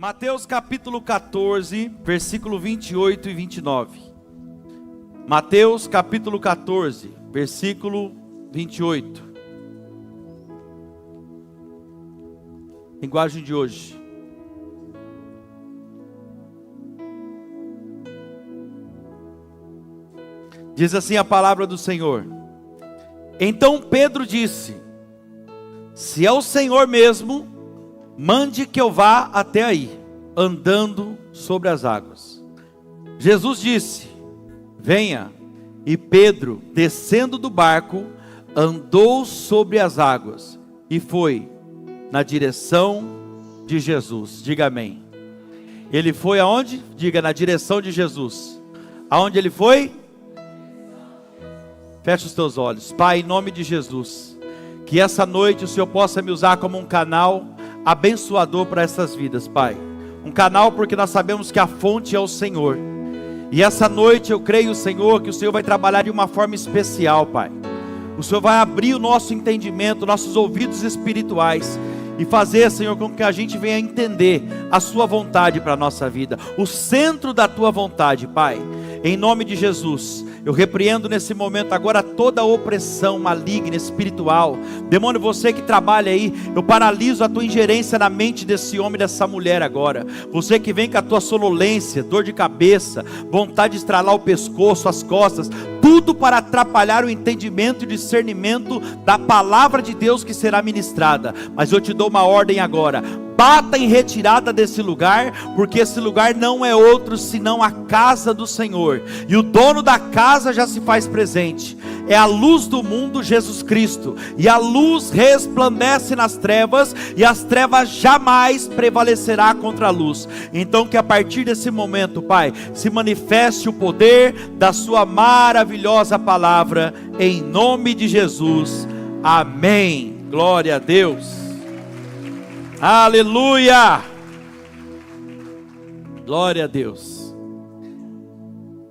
Mateus capítulo 14, versículo 28 e 29. Mateus capítulo 14, versículo 28. Linguagem de hoje. Diz assim a palavra do Senhor. Então Pedro disse: se é o Senhor mesmo, mande que eu vá até aí, andando sobre as águas. Jesus disse: venha. E Pedro, descendo do barco, andou sobre as águas e foi na direção de Jesus. Diga amém. Ele foi aonde? Diga, na direção de Jesus. Aonde ele foi? Feche os teus olhos. Pai, em nome de Jesus, que essa noite o Senhor possa me usar como um canal abençoador para essas vidas, Pai. Um canal porque nós sabemos que a fonte é o Senhor. E essa noite eu creio, Senhor, que o Senhor vai trabalhar de uma forma especial, Pai. O Senhor vai abrir o nosso entendimento, nossos ouvidos espirituais e fazer, Senhor, com que a gente venha entender a Sua vontade para a nossa vida, o centro da Tua vontade, Pai. Em nome de Jesus, eu repreendo nesse momento agora toda a opressão maligna, espiritual. Demônio, você que trabalha aí, eu paraliso a tua ingerência na mente desse homem e dessa mulher agora. Você que vem com a tua sonolência, dor de cabeça, vontade de estralar o pescoço, as costas, tudo para atrapalhar o entendimento e discernimento da palavra de Deus que será ministrada. Mas eu te dou uma ordem agora: bata em retirada desse lugar, porque esse lugar não é outro senão a casa do Senhor, e o dono da casa já se faz presente. É a luz do mundo, Jesus Cristo, e a luz resplandece nas trevas, e as trevas jamais prevalecerá contra a luz. Então que a partir desse momento, Pai, se manifeste o poder da Sua maravilhosa palavra, em nome de Jesus, amém. Glória a Deus. Aleluia! Glória a Deus.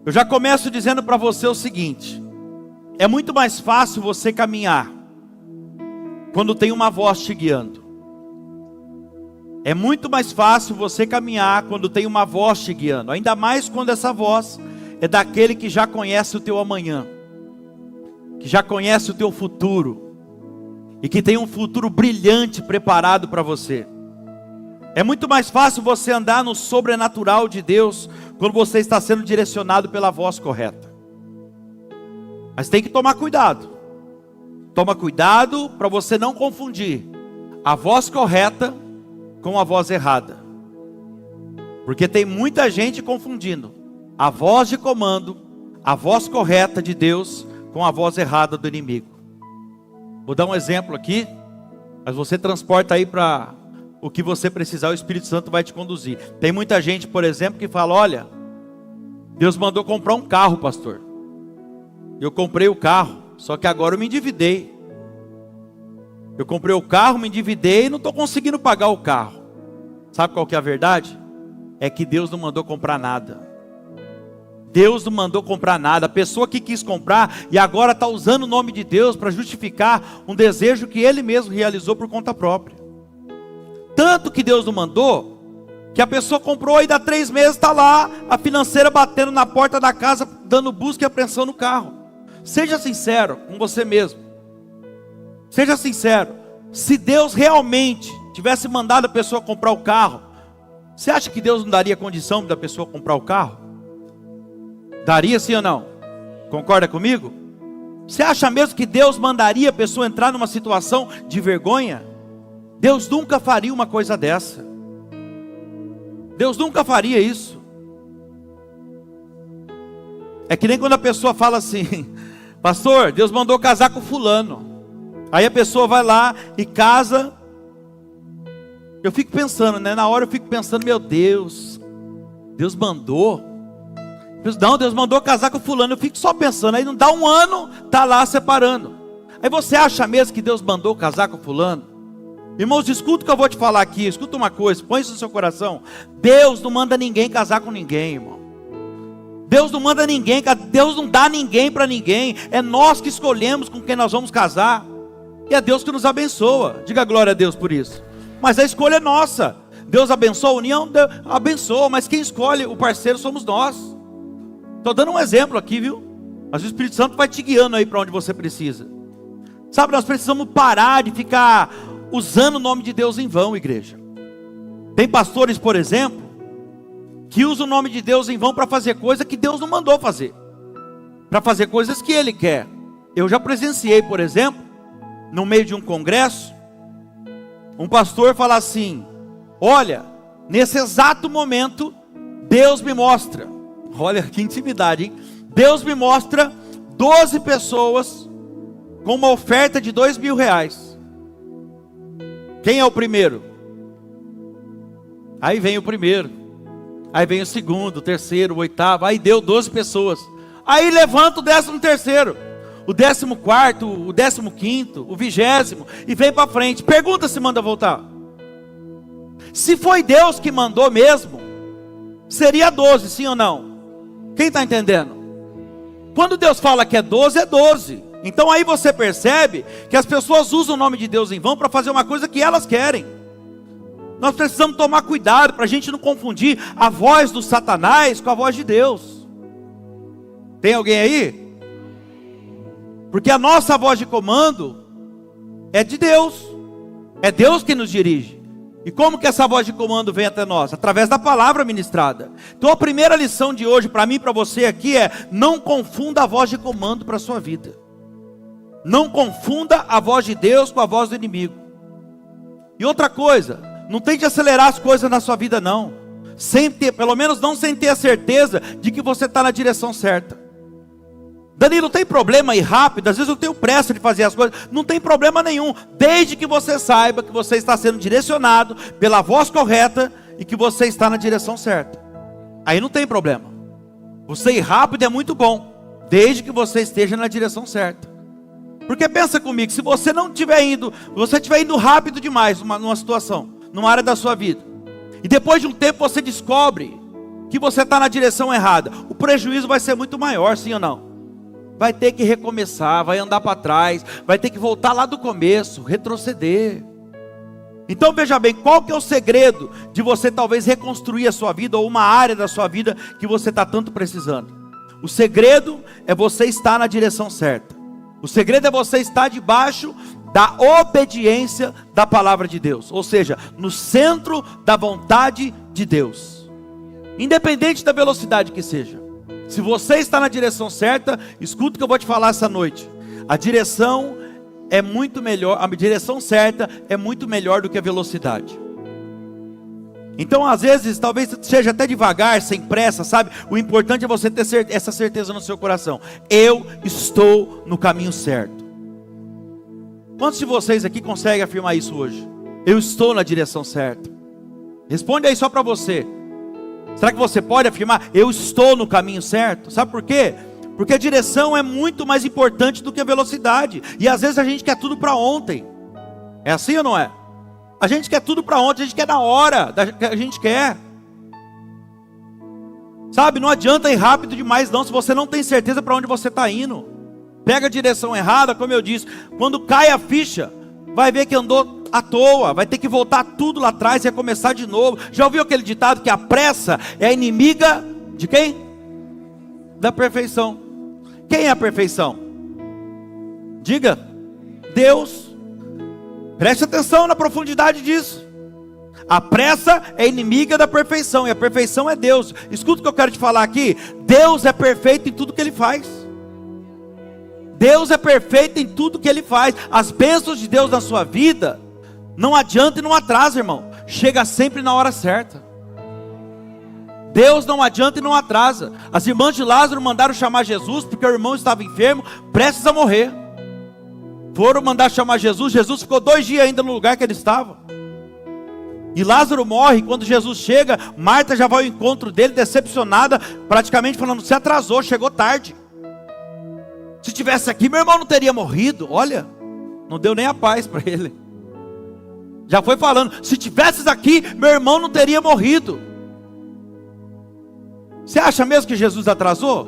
Eu já começo dizendo para você o seguinte: é muito mais fácil você caminhar quando tem uma voz te guiando. É muito mais fácil você caminhar quando tem uma voz te guiando, ainda mais quando essa voz é daquele que já conhece o teu amanhã, que já conhece o teu futuro, e que tem um futuro brilhante preparado para você. É muito mais fácil você andar no sobrenatural de Deus quando você está sendo direcionado pela voz correta. Mas tem que tomar cuidado. Toma cuidado para você não confundir a voz correta com a voz errada. Porque tem muita gente confundindo a voz de comando, a voz correta de Deus, com a voz errada do inimigo. Vou dar um exemplo aqui, mas você transporta aí para o que você precisar, o Espírito Santo vai te conduzir. Tem muita gente, por exemplo, que fala: olha, Deus mandou comprar um carro, pastor. Eu comprei o carro, só que agora eu me endividei. Eu comprei o carro, me endividei e não estou conseguindo pagar o carro. Sabe qual que é a verdade? É que Deus não mandou comprar nada. Deus não mandou comprar nada. A pessoa que quis comprar e agora está usando o nome de Deus para justificar um desejo que ele mesmo realizou por conta própria. Tanto que Deus não mandou, que a pessoa comprou e dá 3 meses está lá a financeira batendo na porta da casa, dando busca e apreensão no carro. Seja sincero com você mesmo. Seja sincero. Se Deus realmente tivesse mandado a pessoa comprar o carro, você acha que Deus não daria condição da pessoa comprar o carro? Daria, sim ou não? Concorda comigo? Você acha mesmo que Deus mandaria a pessoa entrar numa situação de vergonha? Deus nunca faria uma coisa dessa. Deus nunca faria isso. É que nem quando a pessoa fala assim: pastor, Deus mandou casar com fulano. Aí a pessoa vai lá e casa. Eu fico pensando, né? Na hora eu fico pensando: meu Deus, Deus mandou? Não, Deus mandou casar com fulano. Eu fico só pensando, aí não dá um ano, tá lá separando. Aí você acha mesmo que Deus mandou casar com fulano? Irmãos, escuta o que eu vou te falar aqui. Escuta uma coisa, põe isso no seu coração. Deus não manda ninguém casar com ninguém, irmão. Deus não manda ninguém, Deus não dá ninguém para ninguém. É nós que escolhemos com quem nós vamos casar. E é Deus que nos abençoa. Diga glória a Deus por isso. Mas a escolha é nossa. Deus abençoa a união? Deus abençoa, mas quem escolhe o parceiro somos nós. Estou dando um exemplo aqui, viu? Mas o Espírito Santo vai te guiando aí para onde você precisa. Sabe, nós precisamos parar de ficar usando o nome de Deus em vão, igreja. Tem pastores, por exemplo, que usam o nome de Deus em vão para fazer coisa que Deus não mandou fazer, para fazer coisas que Ele quer. Eu já presenciei, por exemplo, no meio de um congresso, um pastor falar assim: olha, nesse exato momento, Deus me mostra, olha que intimidade, hein? Deus me mostra 12 pessoas com uma oferta de R$2.000. Quem é o primeiro? Aí vem o primeiro, aí vem o segundo, o terceiro, o oitavo, aí deu 12 pessoas. Aí levanta o 13º, o 14º, o 15º, o 20º, e vem para frente. Pergunta se manda voltar. Se foi Deus que mandou mesmo, seria 12, sim ou não? Quem está entendendo? Quando Deus fala que é 12, é 12. Então aí você percebe que as pessoas usam o nome de Deus em vão para fazer uma coisa que elas querem. Nós precisamos tomar cuidado para a gente não confundir a voz do Satanás com a voz de Deus. Tem alguém aí? Porque a nossa voz de comando é de Deus. É Deus que nos dirige. E como que essa voz de comando vem até nós? Através da palavra ministrada. Então a primeira lição de hoje para mim e para você aqui é: não confunda a voz de comando para a sua vida. Não confunda a voz de Deus com a voz do inimigo. E outra coisa, não tente acelerar as coisas na sua vida não, sem ter, pelo menos não sem ter a certeza de que você está na direção certa. Danilo, tem problema ir rápido? Às vezes eu tenho pressa de fazer as coisas. Não tem problema nenhum, desde que você saiba que você está sendo direcionado pela voz correta e que você está na direção certa. Aí não tem problema. Você ir rápido é muito bom, desde que você esteja na direção certa. Porque pensa comigo, se você não estiver indo, você estiver indo rápido demais numa situação, numa área da sua vida, e depois de um tempo você descobre que você está na direção errada, o prejuízo vai ser muito maior, sim ou não? Vai ter que recomeçar, vai andar para trás, vai ter que voltar lá do começo, retroceder. Então veja bem, qual que é o segredo de você talvez reconstruir a sua vida, ou uma área da sua vida que você está tanto precisando? O segredo é você estar na direção certa. O segredo é você estar debaixo da obediência da palavra de Deus, ou seja, no centro da vontade de Deus, independente da velocidade que seja. Se você está na direção certa, escuta o que eu vou te falar essa noite. A direção é muito melhor, a direção certa é muito melhor do que a velocidade. Então às vezes, talvez seja até devagar, sem pressa, sabe? O importante é você ter essa certeza no seu coração: eu estou no caminho certo. Quantos de vocês aqui conseguem afirmar isso hoje? Eu estou na direção certa. Responde aí só para você. Será que você pode afirmar: eu estou no caminho certo? Sabe por quê? Porque a direção é muito mais importante do que a velocidade. E às vezes a gente quer tudo para ontem. É assim ou não é? A gente quer tudo para ontem, a gente quer na hora que a gente quer. Sabe, não adianta ir rápido demais não, se você não tem certeza para onde você está indo. Pega a direção errada, como eu disse, quando cai a ficha, vai ver que andou à toa, vai ter que voltar tudo lá atrás e recomeçar de novo. Já ouviu aquele ditado que a pressa é a inimiga de quem? Da perfeição. Quem é a perfeição? Diga, Deus. Preste atenção na profundidade disso. A pressa é inimiga da perfeição, e a perfeição é Deus. Escuta o que eu quero te falar aqui. Deus é perfeito em tudo que Ele faz. Deus é perfeito em tudo que Ele faz. As bênçãos de Deus na sua vida não adianta e não atrasa, irmão. Chega sempre na hora certa. Deus não adianta e não atrasa. As irmãs de Lázaro mandaram chamar Jesus porque o irmão estava enfermo, prestes a morrer. Foram mandar chamar Jesus. Jesus ficou 2 dias ainda no lugar que ele estava. E Lázaro morre. Quando Jesus chega, Marta já vai ao encontro dele, decepcionada, praticamente falando: você atrasou, chegou tarde. Se tivesse aqui, meu irmão não teria morrido. Olha, não deu nem a paz para ele. Já foi falando: se tivesses aqui, meu irmão não teria morrido. Você acha mesmo que Jesus atrasou?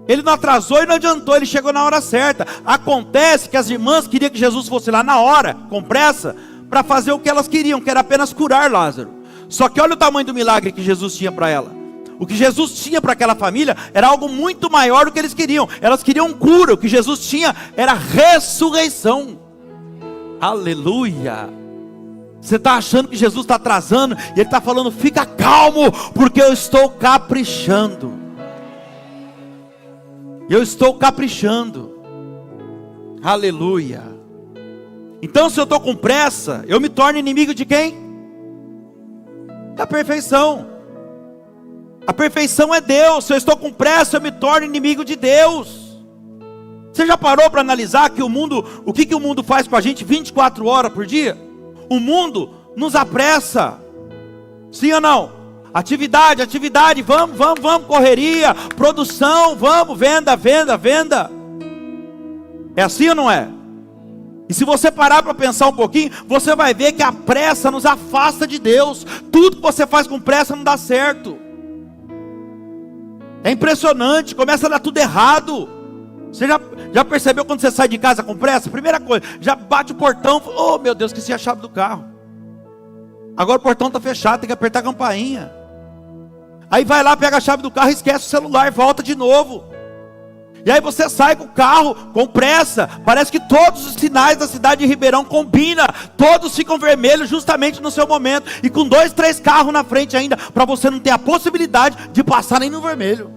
Ele não atrasou e não adiantou, ele chegou na hora certa. Acontece que as irmãs queriam que Jesus fosse lá na hora, com pressa, para fazer o que elas queriam, que era apenas curar Lázaro. Só que olha o tamanho do milagre que Jesus tinha para ela. O que Jesus tinha para aquela família era algo muito maior do que eles queriam. Elas queriam cura, o que Jesus tinha era ressurreição. Aleluia. Você está achando que Jesus está atrasando, e Ele está falando, fica calmo, porque eu estou caprichando. Eu estou caprichando. Aleluia. Então, se eu estou com pressa, eu me torno inimigo de quem? Da perfeição. A perfeição é Deus. Se eu estou com pressa, eu me torno inimigo de Deus. Você já parou para analisar que o que o mundo faz com a gente 24 horas por dia? O mundo nos apressa. Sim ou não? Atividade, vamos, correria, produção, vamos, venda. É assim ou não é? E se você parar para pensar um pouquinho, você vai ver que a pressa nos afasta de Deus. Tudo que você faz com pressa não dá certo. É impressionante, começa a dar tudo errado. Você já percebeu quando você sai de casa com pressa? Primeira coisa, já bate o portão, oh meu Deus, esqueci a chave do carro. Agora o portão está fechado, tem que apertar a campainha. Aí vai lá, pega a chave do carro, esquece o celular, volta de novo. E aí você sai com o carro, com pressa. Parece que todos os sinais da cidade de Ribeirão combinam. Todos ficam vermelhos justamente no seu momento. E com 2, 3 carros na frente ainda, para você não ter a possibilidade de passar nem no vermelho.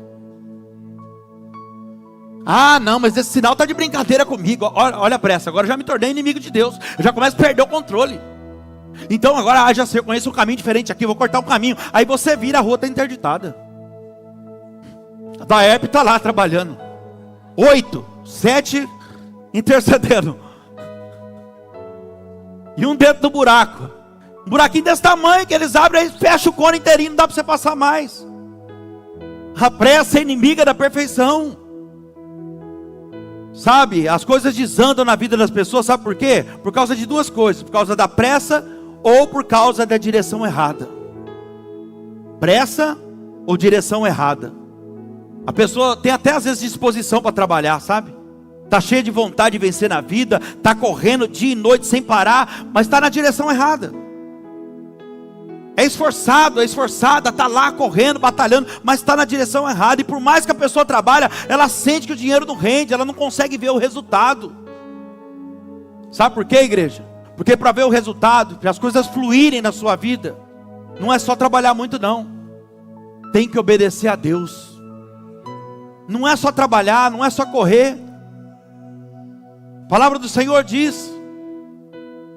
Ah não, mas esse sinal está de brincadeira comigo. Olha a pressa, agora eu já me tornei inimigo de Deus. Eu já começo a perder o controle. Então agora, já sei, eu conheço um caminho diferente aqui, vou cortar um caminho. Aí você vira, a rua está interditada. A Daep está lá trabalhando. 8, 7 intercedendo. E um dentro do buraco. Um buraquinho desse tamanho que eles abrem, aí fecha o cone inteirinho, não dá para você passar mais. A pressa é inimiga da perfeição. Sabe, as coisas desandam na vida das pessoas, sabe por quê? Por causa de 2 coisas, por causa da pressa ou por causa da direção errada. Pressa ou direção errada. A pessoa tem até às vezes disposição para trabalhar, sabe? Está cheia de vontade de vencer na vida, está correndo dia e noite sem parar, mas está na direção errada. É esforçada, está lá correndo, batalhando, mas está na direção errada. E por mais que a pessoa trabalhe, ela sente que o dinheiro não rende, ela não consegue ver o resultado. Sabe por quê, igreja? Porque para ver o resultado, para as coisas fluírem na sua vida, não é só trabalhar muito não. Tem que obedecer a Deus. Não é só trabalhar, não é só correr. A palavra do Senhor diz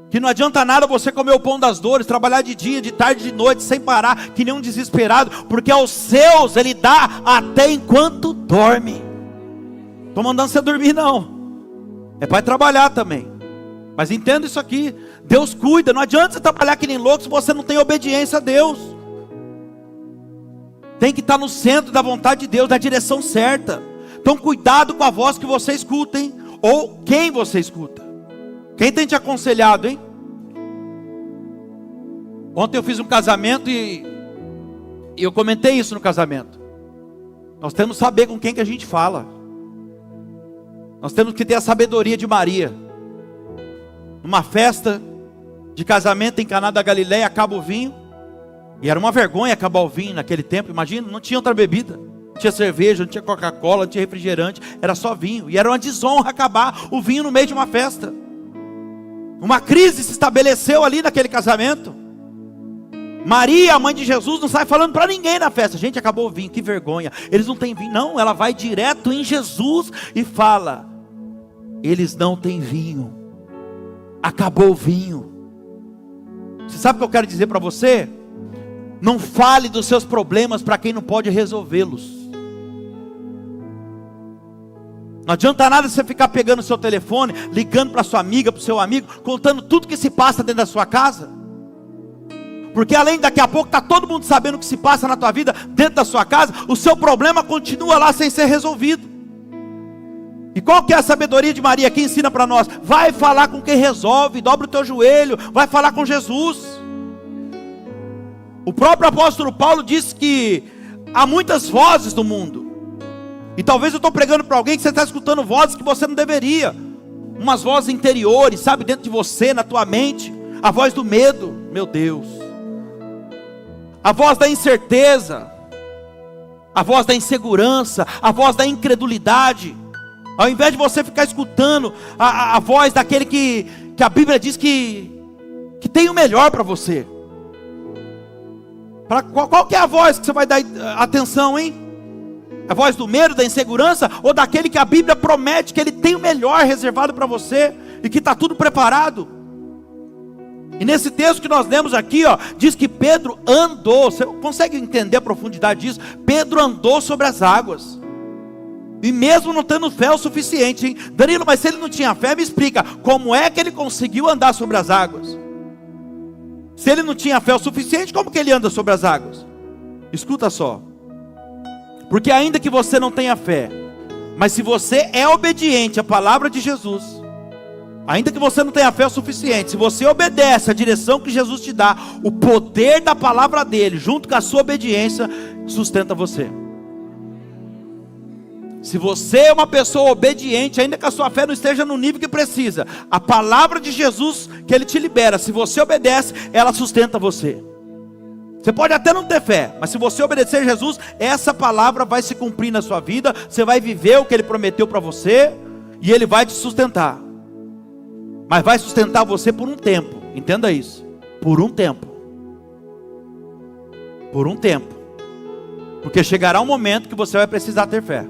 que não adianta nada você comer o pão das dores, trabalhar de dia, de tarde, de noite, sem parar, que nem um desesperado, porque aos seus Ele dá até enquanto dorme. Estou mandando você dormir não, é para trabalhar também. Mas entenda isso aqui, Deus cuida, não adianta você trabalhar que nem louco se você não tem obediência a Deus. Tem que estar no centro da vontade de Deus, da direção certa. Então cuidado com a voz que você escuta, hein? Ou quem você escuta. Quem tem te aconselhado, hein? Ontem eu fiz um casamento e eu comentei isso no casamento. Nós temos que saber com quem que a gente fala. Nós temos que ter a sabedoria de Maria. Numa festa de casamento em Caná da Galileia, acaba o vinho. E era uma vergonha acabar o vinho naquele tempo, imagina, não tinha outra bebida. Não tinha cerveja, não tinha Coca-Cola, não tinha refrigerante, era só vinho. E era uma desonra acabar o vinho no meio de uma festa. Uma crise se estabeleceu ali naquele casamento. Maria, a mãe de Jesus, não sai falando para ninguém na festa. Gente, acabou o vinho, que vergonha. Eles não têm vinho. Não, ela vai direto em Jesus e fala: eles não têm vinho. Acabou o vinho. Você sabe o que eu quero dizer para você? Não fale dos seus problemas para quem não pode resolvê-los. Não adianta nada você ficar pegando o seu telefone, ligando para sua amiga, para o seu amigo, contando tudo que se passa dentro da sua casa. Porque além daqui a pouco está todo mundo sabendo o que se passa na tua vida, dentro da sua casa, o seu problema continua lá sem ser resolvido. E qual que é a sabedoria de Maria que ensina para nós? Vai falar com quem resolve, dobra o teu joelho, vai falar com Jesus. O próprio apóstolo Paulo disse que há muitas vozes no mundo. E talvez eu estou pregando para alguém que você está escutando vozes que você não deveria. Umas vozes interiores, sabe, dentro de você, na tua mente. a voz do medo, meu Deus, a voz da incerteza, a voz da insegurança, a voz da incredulidade. Ao invés de você ficar escutando a voz daquele que a Bíblia diz que tem o melhor para você. Qual que é a voz que você vai dar atenção, hein? A voz do medo, da insegurança, ou daquele que a Bíblia promete que ele tem o melhor reservado para você e que está tudo preparado? E nesse texto que nós lemos aqui, diz que Pedro andou. Você consegue entender a profundidade disso? Pedro andou sobre as águas, e mesmo não tendo fé o suficiente, hein? Danilo, mas se ele não tinha fé, me explica, como é que ele conseguiu andar sobre as águas? Se ele não tinha fé o suficiente, como que ele anda sobre as águas? Escuta só, porque ainda que você não tenha fé, mas se você é obediente à palavra de Jesus, ainda que você não tenha fé o suficiente, se você obedece à direção que Jesus te dá, o poder da palavra dele, junto com a sua obediência, sustenta você. Se você é uma pessoa obediente, ainda que a sua fé não esteja no nível que precisa, a palavra de Jesus que ele te libera, se você obedece, ela sustenta você. Você pode até não ter fé, mas se você obedecer a Jesus, essa palavra vai se cumprir na sua vida. Você vai viver o que ele prometeu para você, e ele vai te sustentar. Mas vai sustentar você por um tempo, entenda isso, por um tempo. Por um tempo. Porque chegará um momento que você vai precisar ter fé.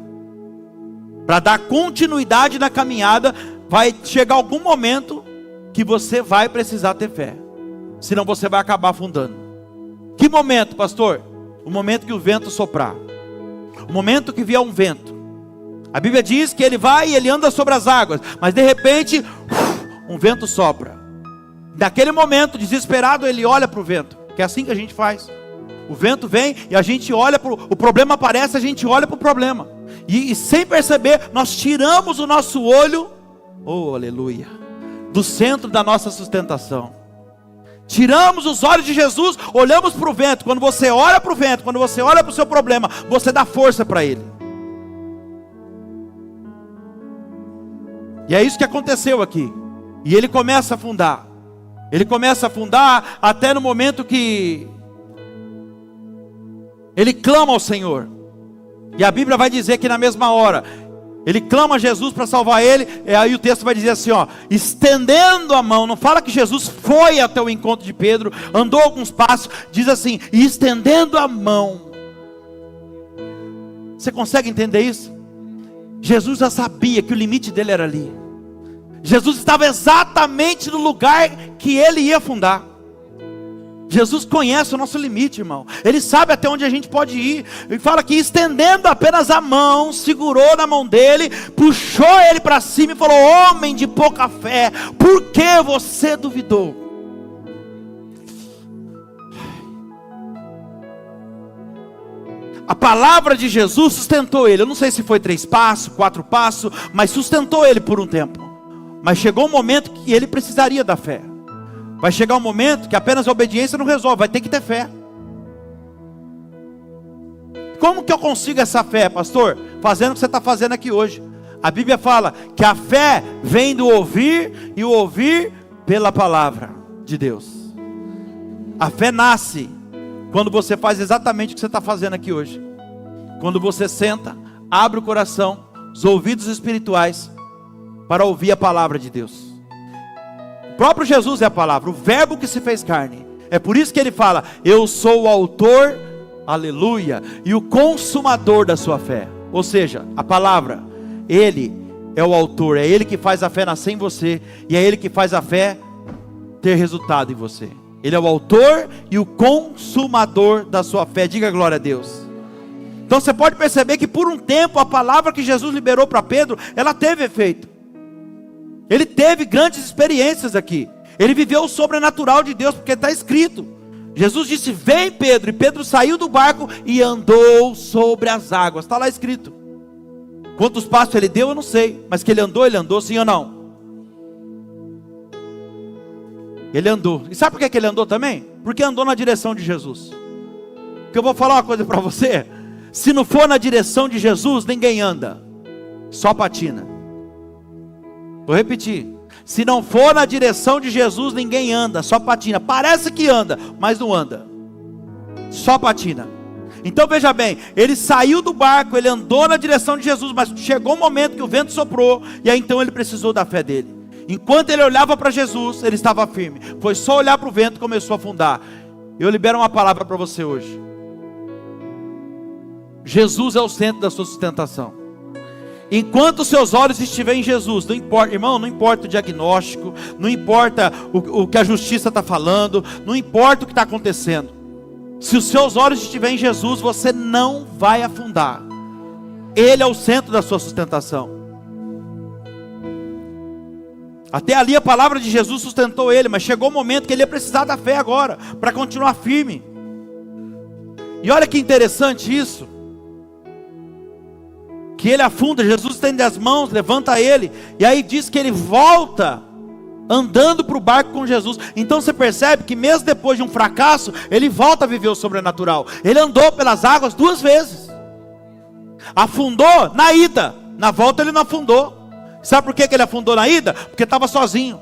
Para dar continuidade na caminhada, vai chegar algum momento que você vai precisar ter fé. Senão você vai acabar afundando. Que momento, pastor? O momento que o vento soprar. O momento que vier um vento. A Bíblia diz que ele vai e ele anda sobre as águas. Mas de repente, um vento sopra. Naquele momento, desesperado, ele olha para o vento. Que é assim que a gente faz. O vento vem e a gente olha para o problema, aparece, a gente olha para o problema. E sem perceber, nós tiramos o nosso olho, oh aleluia, do centro da nossa sustentação. Tiramos os olhos de Jesus, olhamos para o vento. Quando você olha para o vento, quando você olha para o seu problema, você dá força para ele. E é isso que aconteceu aqui. E ele começa a afundar. Ele começa a afundar até no momento que ele clama ao Senhor. E a Bíblia vai dizer que na mesma hora ele clama a Jesus para salvar ele. E aí o texto vai dizer assim, estendendo a mão. Não fala que Jesus foi até o encontro de Pedro, andou alguns passos. Diz assim, estendendo a mão. Você consegue entender isso? Jesus já sabia que o limite dele era ali. Jesus estava exatamente no lugar que ele ia afundar. Jesus conhece o nosso limite, irmão. Ele sabe até onde a gente pode ir. Ele fala que estendendo apenas a mão, segurou na mão dele, puxou ele para cima e falou, homem de pouca fé, por que você duvidou? A palavra de Jesus sustentou ele. Eu não sei se foi 3 passos, 4 passos, mas sustentou ele por um tempo. Mas chegou um momento que ele precisaria da fé. Vai chegar um momento que apenas a obediência não resolve, vai ter que ter fé. Como que eu consigo essa fé, pastor? Fazendo o que você está fazendo aqui hoje. A Bíblia fala que a fé vem do ouvir, e o ouvir pela palavra de Deus. A fé nasce quando você faz exatamente o que você está fazendo aqui hoje. Quando você senta, abre o coração, os ouvidos espirituais, para ouvir a palavra de Deus. O próprio Jesus é a palavra, o verbo que se fez carne. É por isso que ele fala, eu sou o autor, aleluia, e o consumador da sua fé. Ou seja, a palavra, ele é o autor, é ele que faz a fé nascer em você, e é ele que faz a fé ter resultado em você. Ele é o autor e o consumador da sua fé. Diga glória a Deus. Então você pode perceber que por um tempo a palavra que Jesus liberou para Pedro, ela teve efeito. Ele teve grandes experiências aqui. Ele viveu o sobrenatural de Deus, porque está escrito. Jesus disse, vem Pedro, e Pedro saiu do barco e andou sobre as águas. Está lá escrito. Quantos passos ele deu eu não sei, mas que ele andou sim ou não? Ele andou. E sabe por que ele andou também? Porque andou na direção de Jesus. Porque eu vou falar uma coisa para você. Se não for na direção de Jesus, ninguém anda. Só patina. Vou repetir. Se não for na direção de Jesus, ninguém anda, só patina. Parece que anda, mas não anda, só patina. Então veja bem, ele saiu do barco, ele andou na direção de Jesus, mas chegou um momento que o vento soprou, e aí então ele precisou da fé dele. Enquanto ele olhava para Jesus, ele estava firme. Foi só olhar para o vento e começou a afundar. Eu libero uma palavra para você hoje. Jesus é o centro da sua sustentação. Enquanto os seus olhos estiverem em Jesus, não importa, irmão, não importa o diagnóstico, não importa o que a justiça está falando, não importa o que está acontecendo. Se os seus olhos estiverem em Jesus, você não vai afundar. Ele é o centro da sua sustentação. Até ali a palavra de Jesus sustentou ele, mas chegou o momento que ele ia precisar da fé agora, para continuar firme. E olha que interessante isso, que ele afunda, Jesus estende as mãos, levanta ele, e aí diz que ele volta, andando para o barco com Jesus. Então você percebe que mesmo depois de um fracasso, ele volta a viver o sobrenatural. Ele andou pelas águas 2 vezes, afundou na ida, na volta ele não afundou. Sabe por que ele afundou na ida? Porque estava sozinho.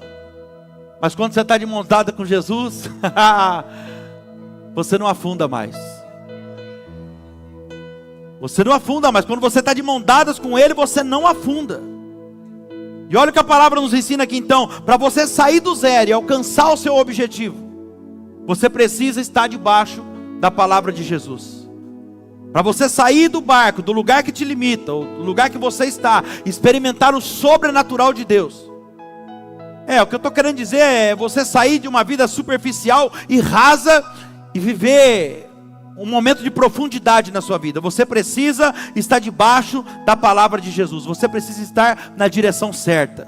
Mas quando você está de mão dada com Jesus, você não afunda mais. Você não afunda mais. Quando você está de mão dadas com ele, você não afunda. E olha o que a palavra nos ensina aqui então. Para você sair do zero e alcançar o seu objetivo, você precisa estar debaixo da palavra de Jesus. Para você sair do barco, do lugar que te limita, ou do lugar que você está, experimentar o sobrenatural de Deus. O que eu estou querendo dizer é você sair de uma vida superficial e rasa e viver um momento de profundidade na sua vida. Você precisa estar debaixo da palavra de Jesus. Você precisa estar na direção certa.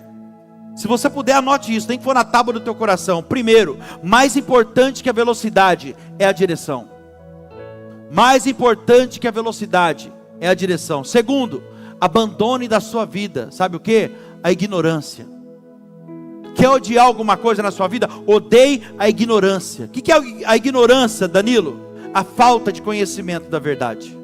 Se você puder, anote isso, tem que pôr na tábua do teu coração. Primeiro, mais importante que a velocidade é a direção. Mais importante que a velocidade é a direção. Segundo, abandone da sua vida, sabe o que? A ignorância. Quer odiar alguma coisa na sua vida? Odeie a ignorância. O que é a ignorância, Danilo? A falta de conhecimento da verdade.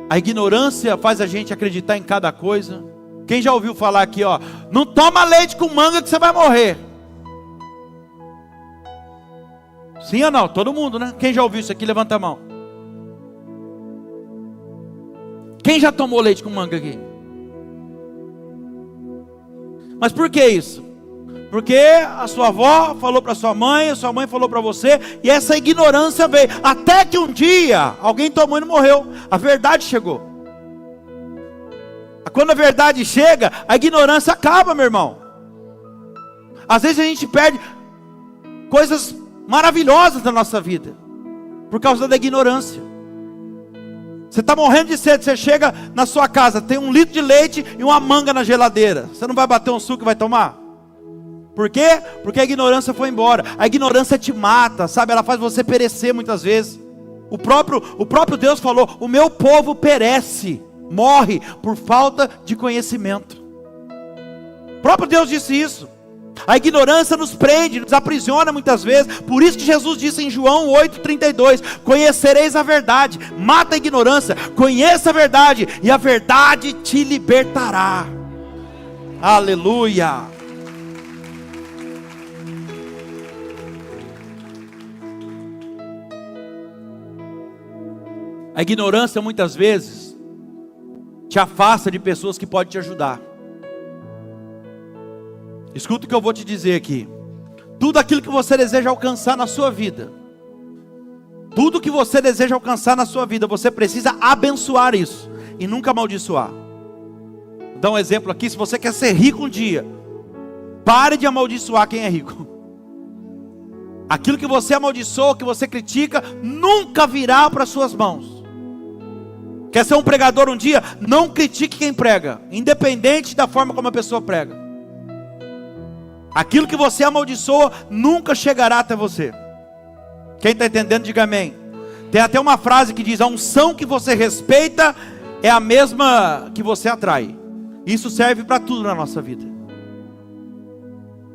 A ignorância faz a gente acreditar em cada coisa. Quem já ouviu falar aqui, não toma leite com manga que você vai morrer. Sim ou não? Todo mundo, né? Quem já ouviu isso aqui, levanta a mão. Quem já tomou leite com manga aqui? Mas por que isso? Porque a sua avó falou para sua mãe, a sua mãe falou para você, e essa ignorância veio, até que um dia, alguém tomou e não morreu, a verdade chegou. Quando a verdade chega, a ignorância acaba, meu irmão. Às vezes a gente perde coisas maravilhosas na nossa vida, por causa da ignorância. Você está morrendo de sede, você chega na sua casa, tem 1 litro de leite e uma manga na geladeira, você não vai bater um suco e vai tomar? Por quê? Porque a ignorância foi embora. A ignorância te mata, sabe? Ela faz você perecer muitas vezes. O próprio Deus falou: o meu povo perece, morre por falta de conhecimento. O próprio Deus disse isso. A ignorância nos prende, nos aprisiona muitas vezes. Por isso que Jesus disse em João 8,32: conhecereis a verdade, mata a ignorância, conheça a verdade, e a verdade te libertará. Aleluia. A ignorância muitas vezes te afasta de pessoas que podem te ajudar. Escuta o que eu vou te dizer aqui. Tudo aquilo que você deseja alcançar na sua vida, tudo que você deseja alcançar na sua vida, você precisa abençoar isso e nunca amaldiçoar. Vou dar um exemplo aqui. Se você quer ser rico um dia, pare de amaldiçoar quem é rico. Aquilo que você amaldiçoa, que você critica, nunca virá para suas mãos. Quer ser um pregador um dia? Não critique quem prega, independente da forma como a pessoa prega. Aquilo que você amaldiçoa nunca chegará até você. Quem está entendendo, diga amém. Tem até uma frase que diz: a unção que você respeita é a mesma que você atrai. Isso serve para tudo na nossa vida.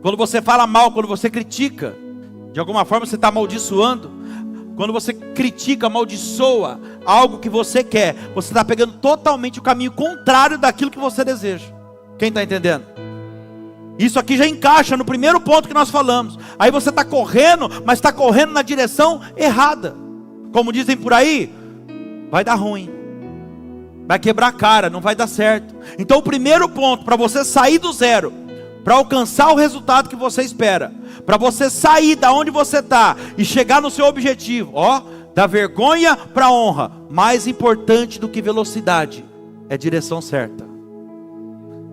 Quando você fala mal, quando você critica, de alguma forma você está amaldiçoando. Quando você critica, amaldiçoa algo que você quer, você está pegando totalmente o caminho contrário daquilo que você deseja. Quem está entendendo? Isso aqui já encaixa no primeiro ponto que nós falamos. Aí você está correndo, mas está correndo na direção errada. Como dizem por aí, vai dar ruim, vai quebrar a cara, não vai dar certo. Então o primeiro ponto para você sair do zero, para alcançar o resultado que você espera, para você sair da onde você está e chegar no seu objetivo, da vergonha para a honra, mais importante do que velocidade é direção certa.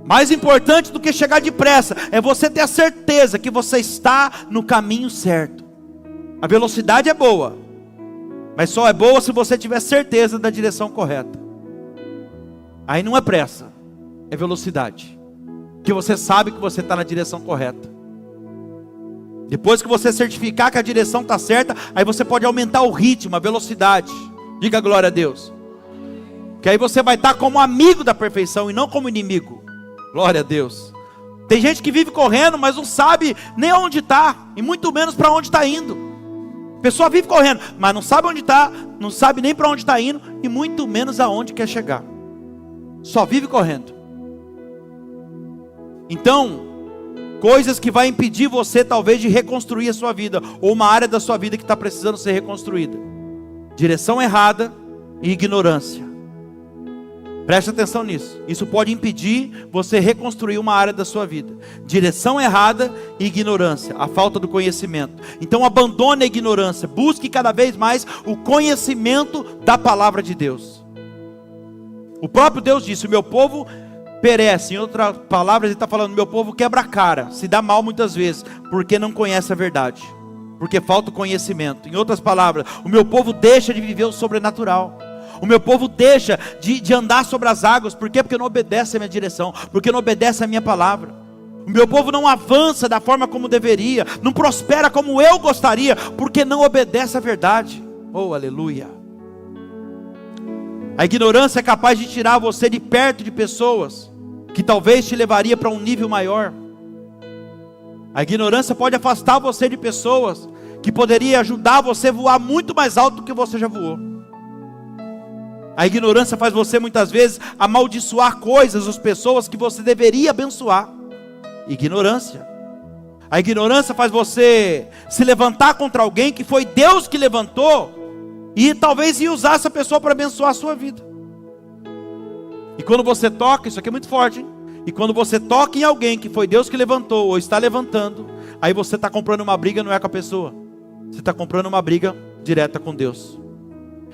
Mais importante do que chegar depressa é você ter a certeza que você está no caminho certo. A velocidade é boa, mas só é boa se você tiver certeza da direção correta. Aí não é pressa, é velocidade, que você sabe que você está na direção correta. Depois que você certificar que a direção está certa, aí você pode aumentar o ritmo, a velocidade. Diga glória a Deus. Que aí você vai estar como amigo da perfeição e não como inimigo. Glória a Deus. Tem gente que vive correndo, mas não sabe nem onde está, e muito menos para onde está indo. A pessoa vive correndo, mas não sabe onde está, não sabe nem para onde está indo, e muito menos aonde quer chegar. Só vive correndo. Então, coisas que vai impedir você talvez de reconstruir a sua vida, ou uma área da sua vida que está precisando ser reconstruída: direção errada e ignorância. Preste atenção nisso. Isso pode impedir você reconstruir uma área da sua vida. Direção errada e ignorância, a falta do conhecimento. Então abandone a ignorância, busque cada vez mais o conhecimento da palavra de Deus. O próprio Deus disse: o meu povo perece. Em outras palavras ele está falando: meu povo quebra a cara, se dá mal muitas vezes, porque não conhece a verdade, porque falta o conhecimento. Em outras palavras, o meu povo deixa de viver o sobrenatural. O meu povo deixa de andar sobre as águas. Por quê? Porque não obedece a minha direção, porque não obedece a minha palavra. O meu povo não avança da forma como deveria, não prospera como eu gostaria, porque não obedece a verdade. Oh, aleluia. A ignorância é capaz de tirar você de perto de pessoas que talvez te levaria para um nível maior. A ignorância pode afastar você de pessoas que poderia ajudar você a voar muito mais alto do que você já voou. A ignorância faz você muitas vezes amaldiçoar coisas, as pessoas que você deveria abençoar. Ignorância. A ignorância faz você se levantar contra alguém que foi Deus que levantou, e talvez ia usar essa pessoa para abençoar a sua vida. E quando você toca, isso aqui é muito forte, hein? E quando você toca em alguém que foi Deus que levantou, ou está levantando, aí você está comprando uma briga, não é com a pessoa, você está comprando uma briga direta com Deus.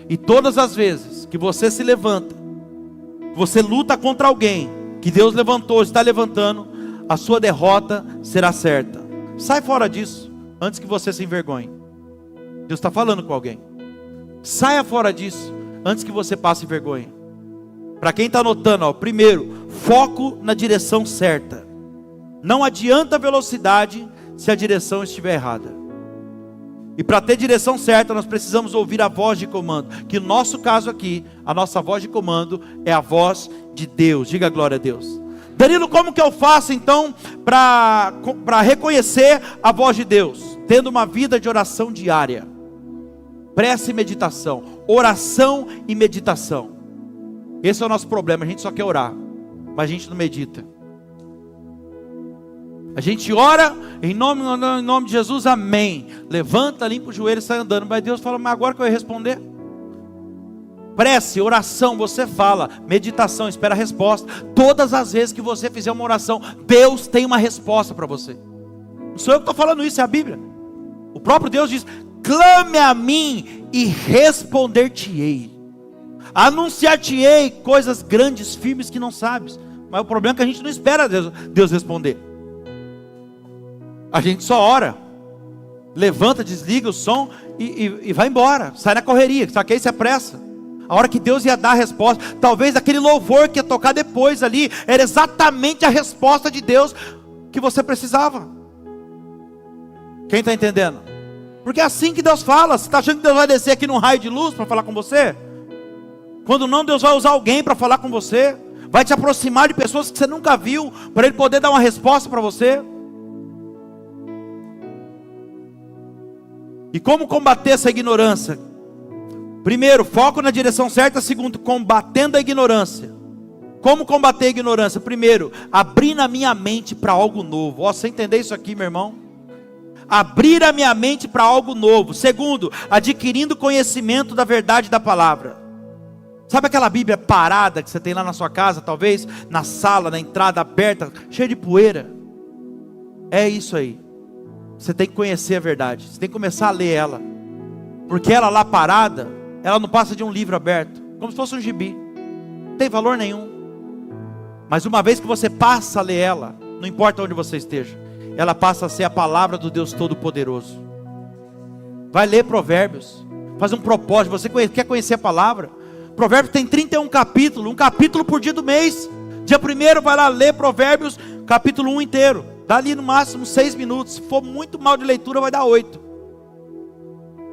E todas as vezes que você se levanta, você luta contra alguém que Deus levantou, está levantando, a sua derrota será certa. Sai fora disso, antes que você se envergonhe. Deus está falando com alguém. Saia fora disso, antes que você passe vergonha. Para quem está anotando, primeiro, foco na direção certa. Não adianta velocidade se a direção estiver errada. E para ter direção certa, nós precisamos ouvir a voz de comando. Que no nosso caso aqui, a nossa voz de comando é a voz de Deus. Diga glória a Deus. Danilo, como que eu faço então para reconhecer a voz de Deus? Tendo uma vida de oração diária. Prece e meditação. Oração e meditação. Esse é o nosso problema. A gente só quer orar, mas a gente não medita. A gente ora, em nome de Jesus, amém. Levanta, limpa o joelho e sai andando. Mas Deus fala: mas agora que eu ia responder? Prece, oração, você fala. Meditação, espera a resposta. Todas as vezes que você fizer uma oração, Deus tem uma resposta para você. Não sou eu que estou falando isso, é a Bíblia. O próprio Deus diz: clame a mim e responder-te-ei. Anunciar-te-ei coisas grandes, firmes que não sabes. Mas o problema é que a gente não espera Deus responder. A gente só ora, levanta, desliga o som e vai embora, sai na correria, só que aí se apressa. A hora que Deus ia dar a resposta, talvez aquele louvor que ia tocar depois ali, era exatamente a resposta de Deus que você precisava. Quem está entendendo? Porque é assim que Deus fala. Você está achando que Deus vai descer aqui num raio de luz para falar com você? Quando não, Deus vai usar alguém para falar com você, vai te aproximar de pessoas que você nunca viu, para Ele poder dar uma resposta para você. E como combater essa ignorância? Primeiro, foco na direção certa. Segundo, combatendo a ignorância. Como combater a ignorância? Primeiro, abrir a minha mente para algo novo. Ó, você entender isso aqui, meu irmão? Abrir a minha mente para algo novo. Segundo, adquirindo conhecimento da verdade da palavra. Sabe aquela Bíblia parada que você tem lá na sua casa, talvez, na sala, na entrada aberta, cheia de poeira? É isso aí. Você tem que conhecer a verdade. Você tem que começar a ler ela. Porque ela lá parada, ela não passa de um livro aberto, como se fosse um gibi. Não tem valor nenhum. Mas uma vez que você passa a ler ela, não importa onde você esteja, ela passa a ser a palavra do Deus Todo-Poderoso. Vai ler Provérbios, faz um propósito. Você quer conhecer a palavra? Provérbios tem 31 capítulos, um capítulo por dia do mês. Dia 1º vai lá ler Provérbios, capítulo 1 inteiro. Dá ali no máximo 6 minutos. Se for muito mal de leitura, vai dar 8.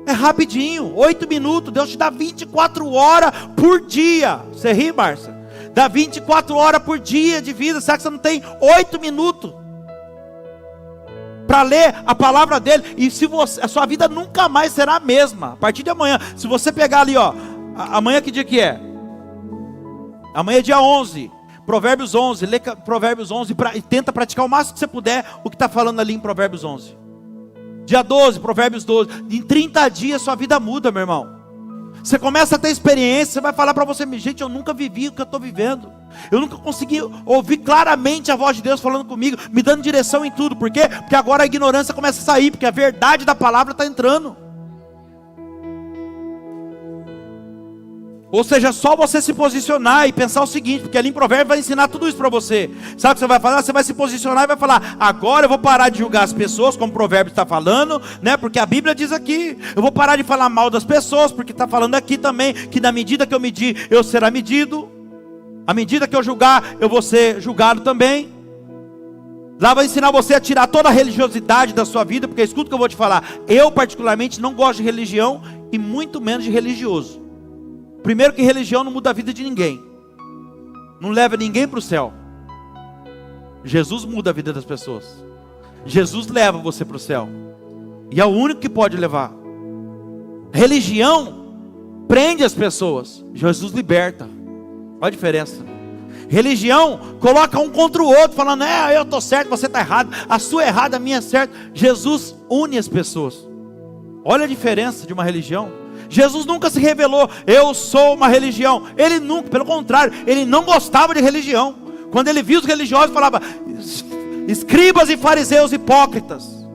É rapidinho, 8 minutos. Deus te dá 24 horas por dia. Você ri, Márcia? Dá 24 horas por dia de vida. Será que você não tem 8 minutos para ler a palavra dele? E se você, a sua vida nunca mais será a mesma. A partir de amanhã, se você pegar ali, ó, amanhã que dia que é? Amanhã é dia 11. Provérbios 11, lê Provérbios 11 e tenta praticar o máximo que você puder o que está falando ali em Provérbios 11. Dia 12, Provérbios 12. Em 30 dias sua vida muda, meu irmão. Você começa a ter experiência, você vai falar para você: gente, eu nunca vivi o que eu estou vivendo. Eu nunca consegui ouvir claramente a voz de Deus falando comigo, me dando direção em tudo. Por quê? Porque agora a ignorância começa a sair, porque a verdade da palavra está entrando. Ou seja, só você se posicionar e pensar o seguinte, porque ali em Provérbios vai ensinar tudo isso para você. Sabe o que você vai falar? Você vai se posicionar e vai falar: agora eu vou parar de julgar as pessoas, como Provérbios está falando, né? Porque a Bíblia diz aqui. Eu vou parar de falar mal das pessoas, porque está falando aqui também, que na medida que eu medir, eu será medido. À medida que eu julgar, eu vou ser julgado também. Lá vai ensinar você a tirar toda a religiosidade da sua vida, porque escuta o que eu vou te falar. Eu particularmente não gosto de religião, e muito menos de religioso. Primeiro que religião não muda a vida de ninguém. Não leva ninguém para o céu. Jesus muda a vida das pessoas. Jesus leva você para o céu. E é o único que pode levar. Religião prende as pessoas. Jesus liberta. Olha a diferença. Religião coloca um contra o outro, falando: eu estou certo, você está errado. A sua é errada, a minha é certa. Jesus une as pessoas. Olha a diferença de uma religião. Jesus nunca se revelou: eu sou uma religião. Ele nunca, pelo contrário, ele não gostava de religião. Quando ele viu os religiosos, falava: escribas e fariseus hipócritas.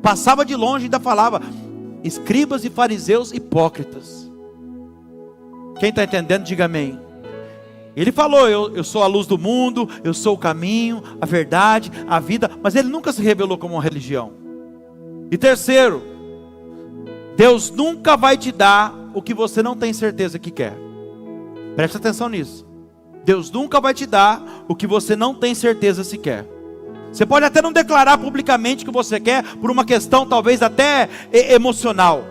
Passava de longe e ainda falava: escribas e fariseus hipócritas. Quem está entendendo, diga amém. Ele falou: eu sou a luz do mundo, eu sou o caminho, a verdade, a vida. Mas ele nunca se revelou como uma religião. E terceiro, Deus nunca vai te dar o que você não tem certeza que quer. Preste atenção nisso. Deus nunca vai te dar o que você não tem certeza se quer. Você pode até não declarar publicamente o que você quer, por uma questão talvez até emocional,